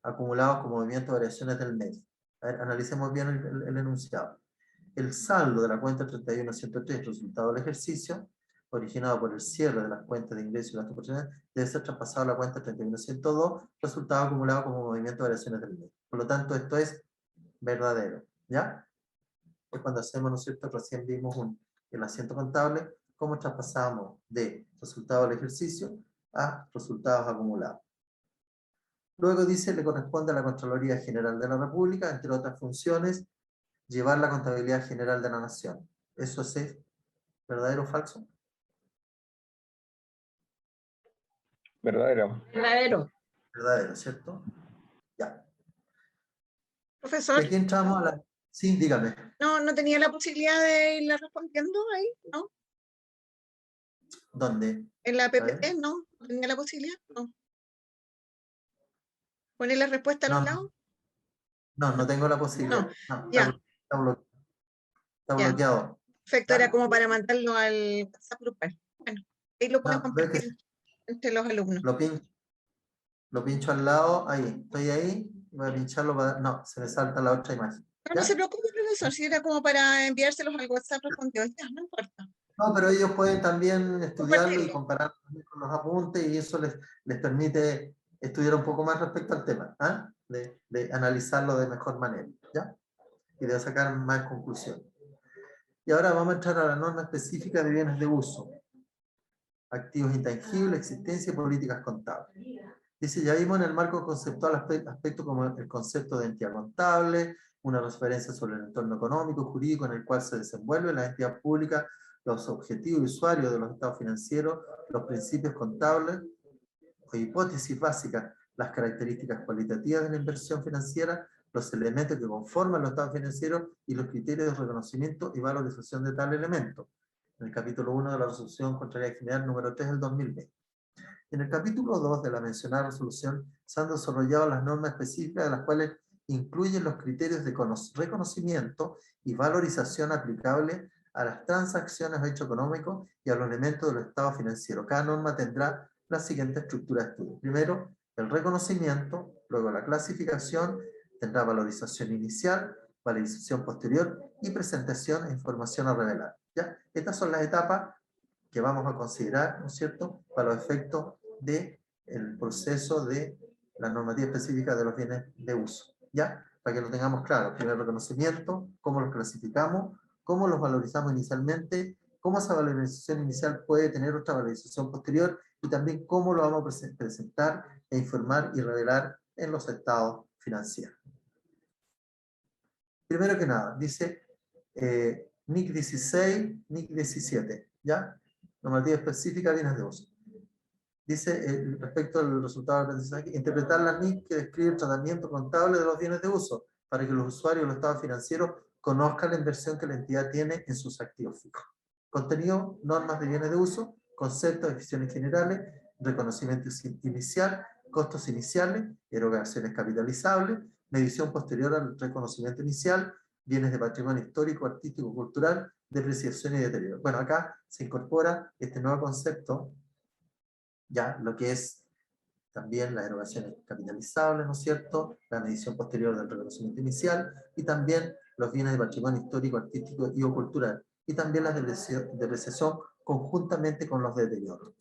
acumulados como movimiento de variaciones del mes. A ver, analicemos bien el enunciado. El saldo de la cuenta 31.103, resultado del ejercicio, originado por el cierre de las cuentas de ingresos y gastos patrimoniales, debe ser traspasado a la cuenta 31.102, resultado acumulado como movimiento de variaciones del mes. Por lo tanto, esto es verdadero, ¿ya? Es cuando hacemos, ¿no es cierto? Recién vimos el asiento contable, cómo traspasamos de resultados del ejercicio a resultados acumulados. Luego dice, le corresponde a la Contraloría General de la República, entre otras funciones, llevar la contabilidad general de la nación. ¿Eso es verdadero o falso? Verdadero. Verdadero. Verdadero, ¿cierto? Ya. Profesor, Y aquí entramos a la... Sí, dígame. no tenía la posibilidad de irla respondiendo ahí, ¿no? ¿Dónde? En la ver. PPT, ¿no? ¿No tenía la posibilidad? No. ¿Poner la respuesta a los No, lados? no tengo la posibilidad. No, ya. está Ya. bloqueado. Perfecto, Ya. era como para mandarlo al WhatsApp grupal. Bueno, ahí lo pueden No, ve que compartir entre los alumnos. lo pincho al lado, ahí, estoy ahí, voy a pincharlo para... No, se me salta la otra imagen. No se ¿Ya? preocupe, profesor, si era como para enviárselos al WhatsApp respondido. Ya, no importa. No, pero ellos pueden también estudiarlo y Compartirlo. comparar con los apuntes y eso les permite estudiar un poco más respecto al tema, ¿ah? De analizarlo de mejor manera, ¿ya? Y de sacar más conclusiones. Y ahora vamos a entrar a la norma específica de bienes de uso, activos intangibles, existencia y políticas contables. Dice, ya vimos en el marco conceptual aspectos como el concepto de entidad contable, una referencia sobre el entorno económico, jurídico en el cual se desenvuelve la entidad pública, los objetivos y usuarios de los estados financieros, los principios contables o hipótesis básicas, las características cualitativas de la inversión financiera, los elementos que conforman los estados financieros y los criterios de reconocimiento y valorización de tal elemento. En el capítulo 1 de la resolución Contraloría General número 3 del 2020. En el capítulo 2 de la mencionada resolución se han desarrollado las normas específicas de las cuales incluyen los criterios de reconocimiento y valorización aplicables a las transacciones o hechos económicos y a los elementos de los estados financieros. Cada norma tendrá la siguiente estructura de estudio. Primero, el reconocimiento, luego la clasificación, tendrá valorización inicial, valorización posterior y presentación e información a revelar. ¿Ya? Estas son las etapas que vamos a considerar, ¿no es cierto?, para los efectos del proceso de la normativa específica de los bienes de uso, ¿ya? Para que lo tengamos claro, primer reconocimiento, cómo los clasificamos, cómo los valorizamos inicialmente, cómo esa valorización inicial puede tener otra valorización posterior y también cómo lo vamos a presentar e informar y revelar en los estados financieros. Primero que nada, dice NIC 16, NIC 17, ¿ya? Normativa específica de bienes de uso. Dice, respecto al resultado del aprendizaje, interpretar la NIC que describe el tratamiento contable de los bienes de uso, para que los usuarios de los estados financieros conozcan la inversión que la entidad tiene en sus activos fijos. Contenido, normas de bienes de uso, conceptos, definiciones generales, reconocimiento inicial, costos iniciales, erogaciones capitalizables, medición posterior al reconocimiento inicial, bienes de patrimonio histórico, artístico, cultural, depreciación y deterioro. Bueno, acá se incorpora este nuevo concepto, ya lo que es también las erogaciones capitalizables, ¿no es cierto?, la medición posterior del reconocimiento inicial, y también los bienes de patrimonio histórico, artístico y o cultural, y también la depreciación conjuntamente con los deterioros.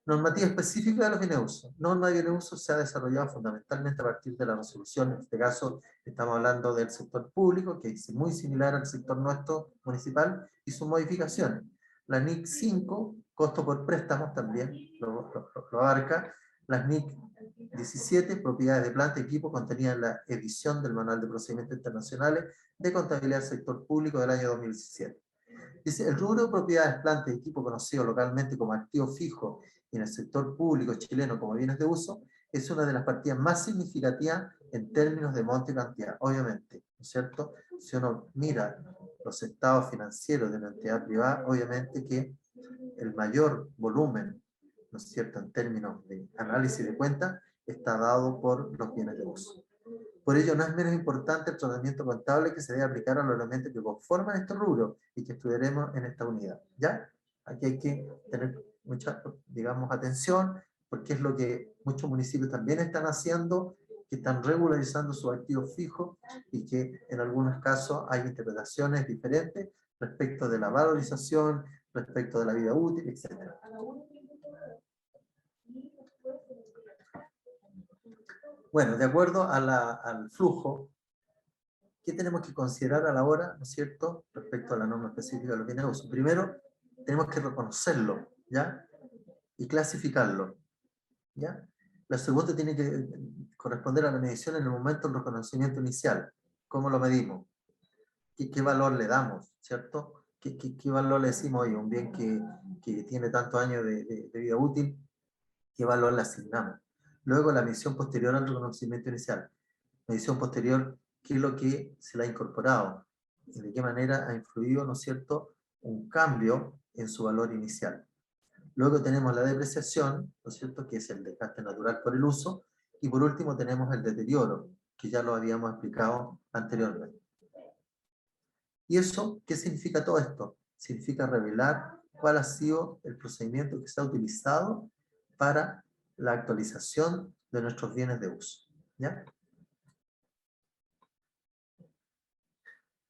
Normativa específica de los bienes de uso. Norma de bienes de uso se ha desarrollado fundamentalmente a partir de la resolución, en este caso estamos hablando del sector público, que es muy similar al sector nuestro municipal, y sus modificaciones. La NIC 5, costo por préstamos también lo abarca. Las NIC 17, propiedades de planta y equipo, contenida en la edición del Manual de Procedimientos Internacionales de Contabilidad del Sector Público del año 2017. Dice, el rubro de propiedades, planta y equipo conocido localmente como activo fijo y en el sector público chileno como bienes de uso, es una de las partidas más significativas en términos de monto y cantidad, obviamente, ¿no es cierto? Si uno mira los estados financieros de una entidad privada, obviamente que el mayor volumen, ¿no es cierto?, en términos de análisis de cuentas, está dado por los bienes de uso. Por ello, no es menos importante el tratamiento contable que se debe aplicar a los elementos que conforman este rubro y que estudiaremos en esta unidad. ¿Ya? Aquí hay que tener mucha, digamos, atención, porque es lo que muchos municipios también están haciendo, que están regularizando sus activos fijos y que en algunos casos hay interpretaciones diferentes respecto de la valorización, respecto de la vida útil, etc. Bueno, de acuerdo a al flujo, ¿qué tenemos que considerar a la hora, ¿no es cierto?, respecto respecto a la norma específica de los bienes de uso. Primero, tenemos que reconocerlo, ¿ya? Y clasificarlo, ¿ya? La segunda tiene que corresponder a la medición en el momento del reconocimiento inicial. ¿Cómo lo medimos? ¿Qué valor le damos, cierto? ¿Qué valor le decimos hoy a un bien que tiene tantos años de vida útil? ¿Qué valor le asignamos? Luego la medición posterior al reconocimiento inicial. Medición posterior, ¿qué es lo que se le ha incorporado? ¿Y de qué manera ha influido, ¿no es cierto?, un cambio en su valor inicial. Luego tenemos la depreciación, ¿no es cierto?, que es el desgaste natural por el uso. Y por último tenemos el deterioro, que ya lo habíamos explicado anteriormente. ¿Y eso qué significa todo esto? Significa revelar cuál ha sido el procedimiento que se ha utilizado para la actualización de nuestros bienes de uso, ¿ya?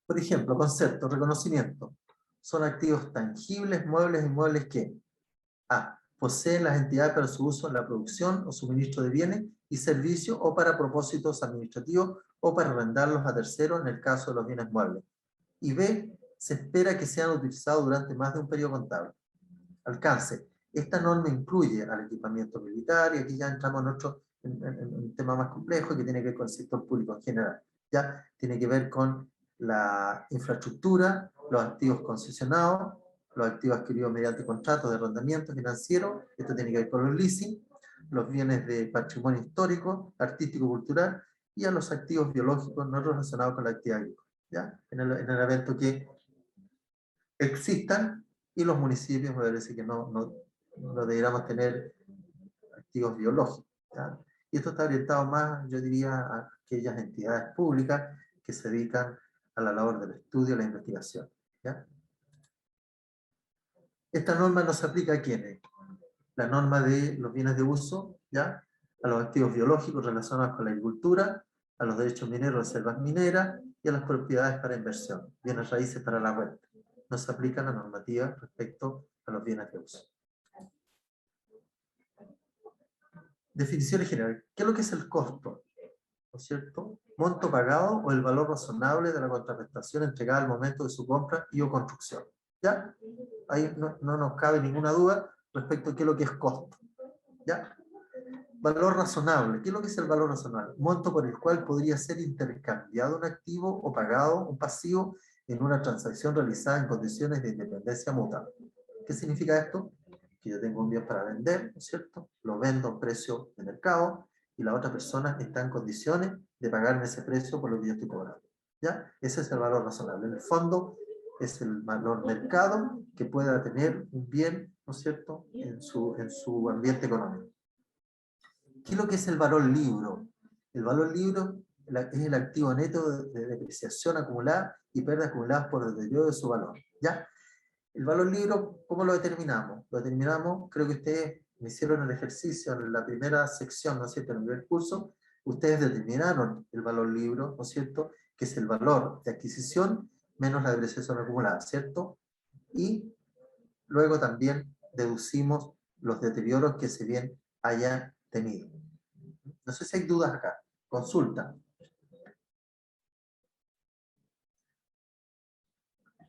Por ejemplo, concepto, reconocimiento. Son activos tangibles, muebles e inmuebles que a. Poseen las entidades para su uso en la producción o suministro de bienes y servicios o para propósitos administrativos o para arrendarlos a terceros en el caso de los bienes muebles. Y B. Se espera que sean utilizados durante más de un periodo contable. Alcance. Esta norma incluye al equipamiento militar, y aquí ya entramos en un tema más complejo que tiene que ver con el sector público en general. Ya tiene que ver con la infraestructura, los activos concesionados, los activos adquiridos mediante contratos de arrendamiento financiero, esto tiene que ver con los leasing, los bienes de patrimonio histórico, artístico, cultural, y a los activos biológicos no relacionados con la actividad agrícola, ¿ya? En el evento que existan, y los municipios me parece que no deberíamos tener activos biológicos, ¿ya? Y esto está orientado más, yo diría, a aquellas entidades públicas que se dedican a la labor del estudio y la investigación, ¿ya? Esta norma no se aplica a ¿quiénes? La norma de los bienes de uso, ¿ya? A los activos biológicos relacionados con la agricultura, a los derechos mineros de selvas mineras y a las propiedades para inversión, bienes raíces para la renta. No se aplica la normativa respecto a los bienes de uso. Definiciones generales. ¿Qué es lo que es el costo? ¿No es cierto? Monto pagado o el valor razonable de la contraprestación entregada al momento de su compra y o construcción. ¿Ya? Ahí no nos cabe ninguna duda respecto a qué es lo que es costo. ¿Ya? Valor razonable. ¿Qué es lo que es el valor razonable? Monto por el cual podría ser intercambiado un activo o pagado un pasivo en una transacción realizada en condiciones de independencia mutua. ¿Qué significa esto? Que yo tengo un bien para vender, ¿no es cierto? Lo vendo a un precio de mercado y la otra persona está en condiciones de pagarme ese precio por lo que yo estoy cobrando. ¿Ya? Ese es el valor razonable. En el fondo es el valor mercado que pueda tener un bien, ¿no es cierto?, en su ambiente económico. ¿Qué es lo que es el valor libro? El valor libro es el activo neto de depreciación acumulada y pérdidas acumuladas por el deterioro de su valor, ¿ya? El valor libro, ¿cómo lo determinamos? Lo determinamos, creo que ustedes me hicieron el ejercicio en la primera sección, ¿no es cierto?, en el primer curso, ustedes determinaron el valor libro, ¿no es cierto?, que es el valor de adquisición menos la depreciación acumulada, ¿cierto? Y luego también deducimos los deterioros que ese bien haya tenido. No sé si hay dudas acá. Consulta.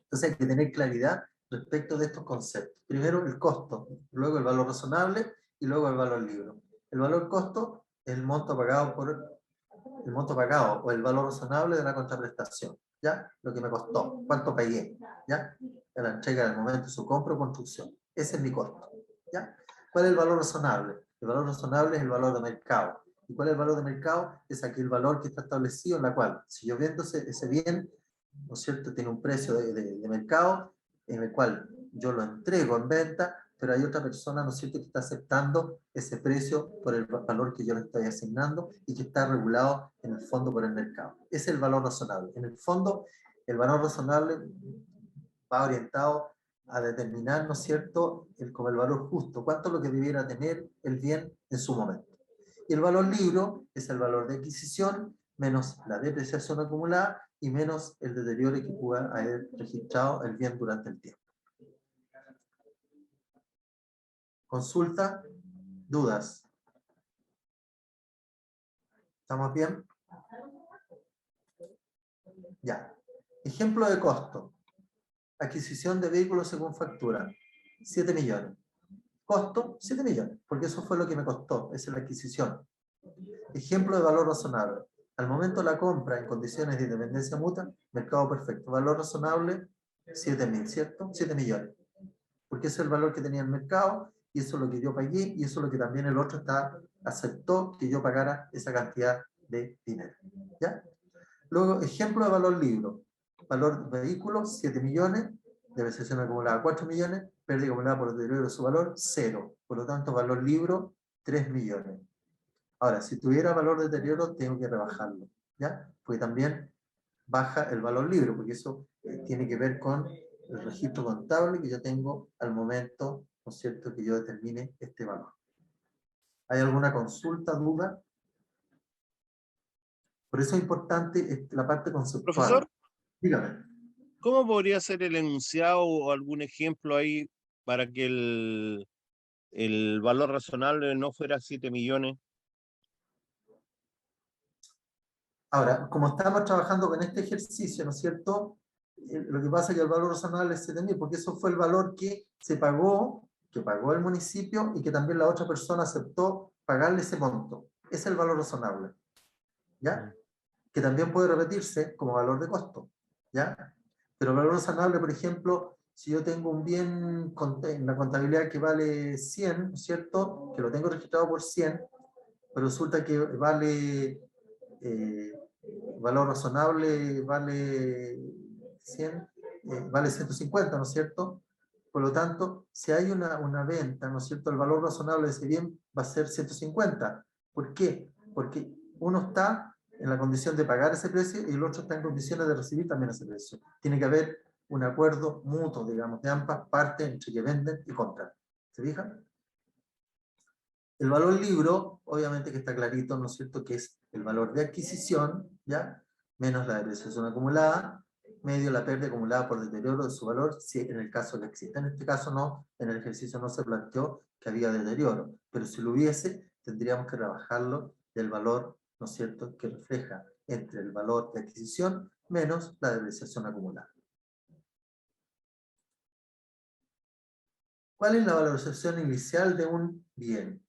Entonces hay que tener claridad respecto de estos conceptos. Primero el costo, luego el valor razonable y luego el valor libre. El valor costo es el monto pagado o el valor razonable de la contraprestación, ¿ya? Lo que me costó, cuánto pagué, ¿ya? En la entrega del momento de su compra o construcción. Ese es mi costo, ¿ya? ¿Cuál es el valor razonable? El valor razonable es el valor de mercado. ¿Y cuál es el valor de mercado? Es aquel valor que está establecido en la cual, si yo vendo ese bien, ¿no es cierto?, tiene un precio de mercado en el cual yo lo entrego en venta, pero hay otra persona, ¿no es cierto?, que está aceptando ese precio por el valor que yo le estoy asignando y que está regulado en el fondo por el mercado. Ese es el valor razonable. En el fondo, el valor razonable va orientado a determinar, ¿no es cierto?, como el valor justo, cuánto es lo que debiera tener el bien en su momento. Y el valor libro es el valor de adquisición menos la depreciación acumulada y menos el deterioro que pueda haber registrado el bien durante el tiempo. Consulta, dudas. ¿Estamos bien? Ya. Ejemplo de costo. Adquisición de vehículos según factura, 7 millones. Costo, 7 millones, porque eso fue lo que me costó, esa es la adquisición. Ejemplo de valor razonable. Al momento de la compra en condiciones de independencia mutua, mercado perfecto. Valor razonable, 7.000, ¿cierto? 7 millones. Porque ese es el valor que tenía el mercado, y eso es lo que yo pagué, y eso es lo que también el otro aceptó que yo pagara esa cantidad de dinero. ¿Ya? Luego, ejemplo de valor libro. Valor vehículo, 7 millones, depreciación acumulada 4 millones, pérdida acumulada por deterioro de su valor, 0. Por lo tanto, valor libro, 3 millones. Ahora, si tuviera valor de deterioro, tengo que rebajarlo, ¿ya? Porque también baja el valor libre, porque eso tiene que ver con el registro contable que yo tengo al momento, ¿no es cierto?, que yo determine este valor. ¿Hay alguna consulta, duda? Por eso es importante la parte conceptual. Profesor, Dígame. ¿cómo podría ser el enunciado o algún ejemplo ahí para que el valor razonable no fuera 7 millones? Ahora, como estamos trabajando con este ejercicio, ¿no es cierto? Lo que pasa es que el valor razonable es 7.000, porque eso fue el valor que se pagó, que pagó el municipio y que también la otra persona aceptó pagarle ese monto. Ese es el valor razonable. ¿Ya? Que también puede repetirse como valor de costo. ¿Ya? Pero el valor razonable, por ejemplo, si yo tengo un bien en la contabilidad que vale 100, ¿no es cierto? Que lo tengo registrado por 100, pero resulta que vale... valor razonable vale 100, vale 150, ¿no es cierto? Por lo tanto, si hay una venta, ¿no es cierto? El valor razonable de ese bien va a ser 150. ¿Por qué? Porque uno está en la condición de pagar ese precio y el otro está en condiciones de recibir también ese precio. Tiene que haber un acuerdo mutuo, digamos, de ambas partes entre que venden y compran. ¿Se fijan? El valor libro, obviamente que está clarito, ¿no es cierto?, que es el valor de adquisición, ¿ya? Menos la depreciación acumulada, medio la pérdida acumulada por deterioro de su valor, si en el caso que exista. En este caso no, en el ejercicio no se planteó que había deterioro, pero si lo hubiese, tendríamos que rebajarlo del valor, ¿no es cierto?, que refleja entre el valor de adquisición menos la depreciación acumulada. ¿Cuál es la valorización inicial de un bien?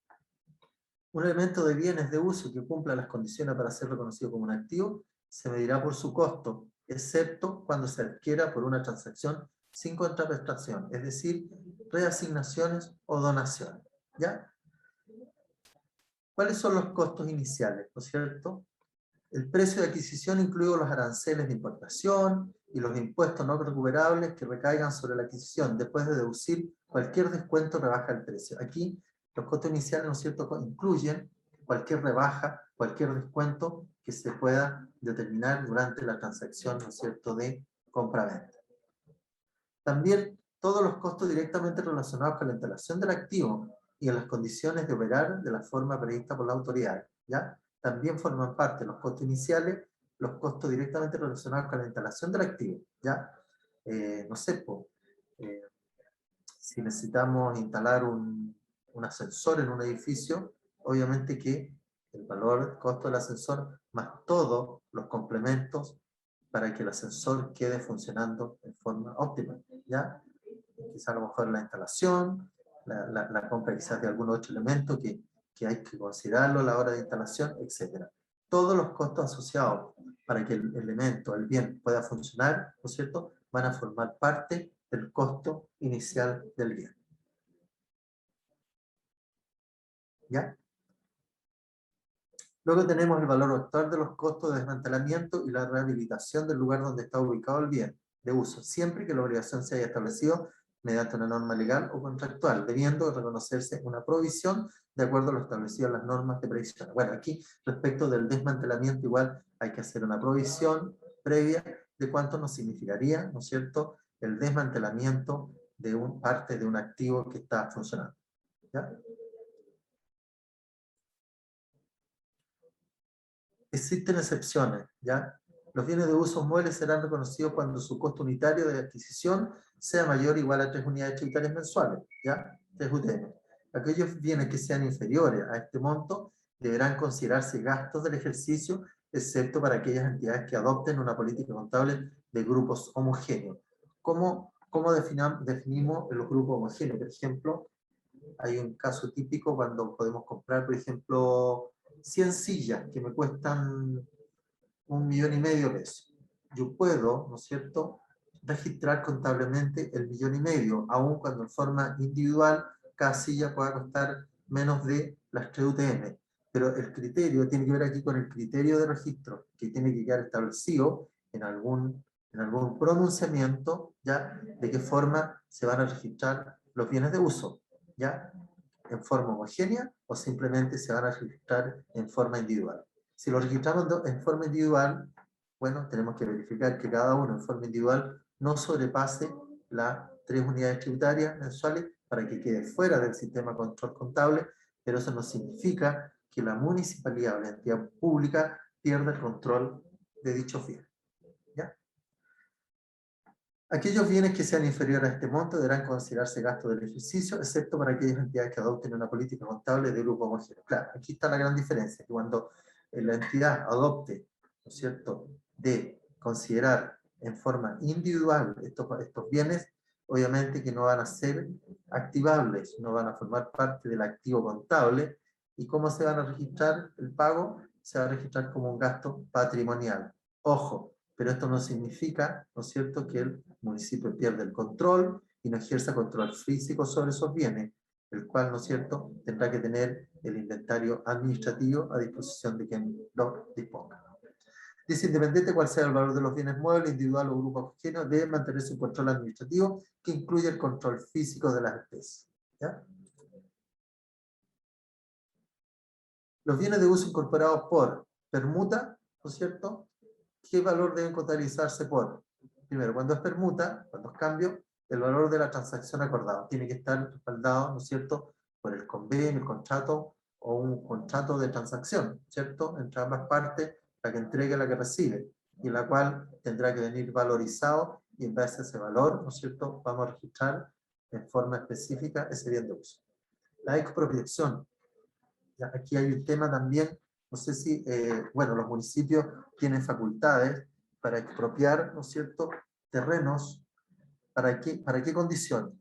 Un elemento de bienes de uso que cumpla las condiciones para ser reconocido como un activo se medirá por su costo, excepto cuando se adquiera por una transacción sin contraprestación, es decir, reasignaciones o donaciones. ¿Ya? ¿Cuáles son los costos iniciales? ¿No es cierto? El precio de adquisición incluye los aranceles de importación y los impuestos no recuperables que recaigan sobre la adquisición. Después de deducir cualquier descuento, rebaja el precio. Aquí los costos iniciales, ¿no es cierto?, incluyen cualquier rebaja, cualquier descuento que se pueda determinar durante la transacción, ¿no es cierto?, de compra-venta. También todos los costos directamente relacionados con la instalación del activo y en las condiciones de operar de la forma prevista por la autoridad, ¿ya? También forman parte de los costos iniciales, los costos directamente relacionados con la instalación del activo, ¿ya? No sé, si necesitamos instalar un ascensor en un edificio, obviamente que el valor, el costo del ascensor, más todos los complementos para que el ascensor quede funcionando en forma óptima, ¿ya? Quizá a lo mejor la instalación, la compra quizás de algún otro elemento que hay que considerarlo a la hora de instalación, etc. Todos los costos asociados para que el elemento, el bien, pueda funcionar, ¿no es cierto?, van a formar parte del costo inicial del bien. ¿Ya? Luego tenemos el valor actual de los costos de desmantelamiento y la rehabilitación del lugar donde está ubicado el bien de uso, siempre que la obligación se haya establecido mediante una norma legal o contractual, debiendo reconocerse una provisión de acuerdo a lo establecido en las normas de previsión. Bueno, aquí respecto del desmantelamiento igual hay que hacer una provisión previa de cuánto nos significaría, ¿no es cierto?, el desmantelamiento de parte de un activo que está funcionando. ¿Ya? Existen excepciones, ¿ya? Los bienes de uso muebles serán reconocidos cuando su costo unitario de adquisición sea mayor o igual a 3 unidades tributarias mensuales, ¿ya? 3 UTM. Aquellos bienes que sean inferiores a este monto deberán considerarse gastos del ejercicio, excepto para aquellas entidades que adopten una política contable de grupos homogéneos. ¿Cómo ¿Cómo definimos los grupos homogéneos? Por ejemplo, hay un caso típico cuando podemos comprar, por ejemplo, 100 sillas que me cuestan 1,5 millones de pesos. Yo puedo, ¿no es cierto?, registrar contablemente el 1,5 millones, aun cuando en forma individual cada silla pueda costar menos de las 3 UTM. Pero el criterio tiene que ver aquí con el criterio de registro, que tiene que quedar establecido en algún pronunciamiento, ¿ya?, de qué forma se van a registrar los bienes de uso, ¿ya?, en forma homogénea o simplemente se van a registrar en forma individual. Si lo registramos en forma individual, bueno, tenemos que verificar que cada uno en forma individual no sobrepase las 3 unidades tributarias mensuales para que quede fuera del sistema de control contable, pero eso no significa que la municipalidad o la entidad pública pierda el control de dichos bienes, ¿ya? Aquellos bienes que sean inferiores a este monto deberán considerarse gastos del ejercicio, excepto para aquellas entidades que adopten una política contable de grupo homogéneo. Claro, aquí está la gran diferencia, que cuando la entidad adopte, ¿no es cierto?, de considerar en forma individual estos bienes, obviamente que no van a ser activables, no van a formar parte del activo contable. ¿Y cómo se van a registrar el pago? Se va a registrar como un gasto patrimonial. Ojo, pero esto no significa, ¿no es cierto?, que el municipio pierde el control y no ejerza control físico sobre esos bienes, el cual, ¿no es cierto?, tendrá que tener el inventario administrativo a disposición de quien lo disponga. Dice, independiente cuál sea el valor de los bienes muebles, individual o grupo homogéneo, debe mantenerse un control administrativo que incluye el control físico de las especies, ¿ya? Los bienes de uso incorporados por permuta, ¿no es cierto?, ¿qué valor deben contabilizarse por? Primero, cuando es permuta, cuando es cambio, el valor de la transacción acordado tiene que estar respaldado, ¿no es cierto?, por el convenio, el contrato o un contrato de transacción, ¿cierto?, entre ambas partes, la que entrega y la que recibe, y la cual tendrá que venir valorizado, y en base a ese valor, ¿no es cierto?, vamos a registrar en forma específica ese bien de uso. La expropiación. Ya, aquí hay un tema también, no sé si, bueno, los municipios tienen facultades para expropiar, ¿no es cierto?, terrenos. ¿Para qué condición?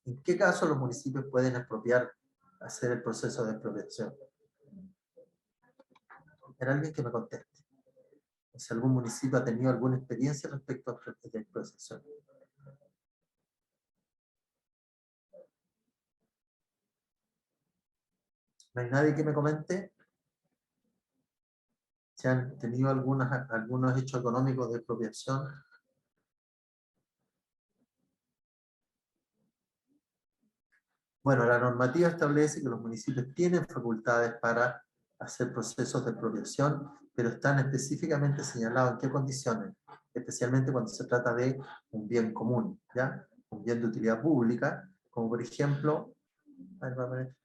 ¿En qué caso los municipios pueden expropiar, hacer el proceso de expropiación? Era alguien que me conteste. Si algún municipio ha tenido alguna experiencia respecto a la expropiación. ¿No hay nadie que me comente? ¿Se han tenido algunos hechos económicos de expropiación? Bueno, la normativa establece que los municipios tienen facultades para hacer procesos de expropiación, pero están específicamente señalados en qué condiciones, especialmente cuando se trata de un bien común, ¿ya? Un bien de utilidad pública, como por ejemplo,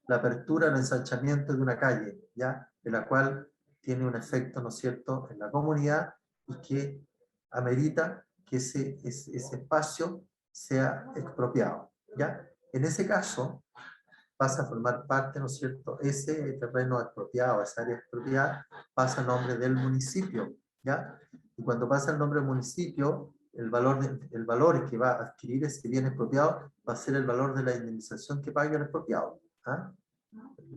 la apertura o el ensanchamiento de una calle, ¿ya?, de la cual tiene un efecto, ¿no es cierto?, en la comunidad y que amerita que ese espacio sea expropiado, ¿ya? En ese caso, pasa a formar parte, ¿no es cierto?, ese terreno expropiado, esa área expropiada, pasa a nombre del municipio, ¿ya? Y cuando pasa el nombre del municipio, el valor que va a adquirir ese bien expropiado va a ser el valor de la indemnización que pague el expropiado, ¿ah?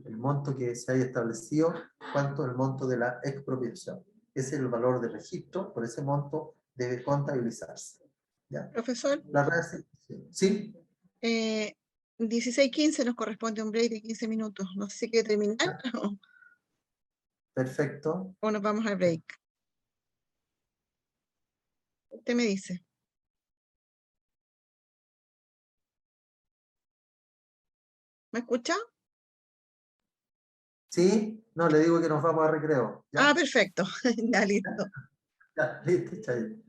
El monto que se haya establecido, ¿cuánto? El monto de la expropiación. Ese es el valor de registro, por ese monto debe contabilizarse, ¿ya? Profesor, La red, ¿sí? 16:15 nos corresponde un break de 15 minutos. No sé si quiere terminar Perfecto. o nos vamos al break. Usted me dice. ¿Me escucha? ¿Sí? No, le digo que nos vamos a recreo. ¿Ya? Ah, perfecto. Ya, listo. Ya, listo, Chay.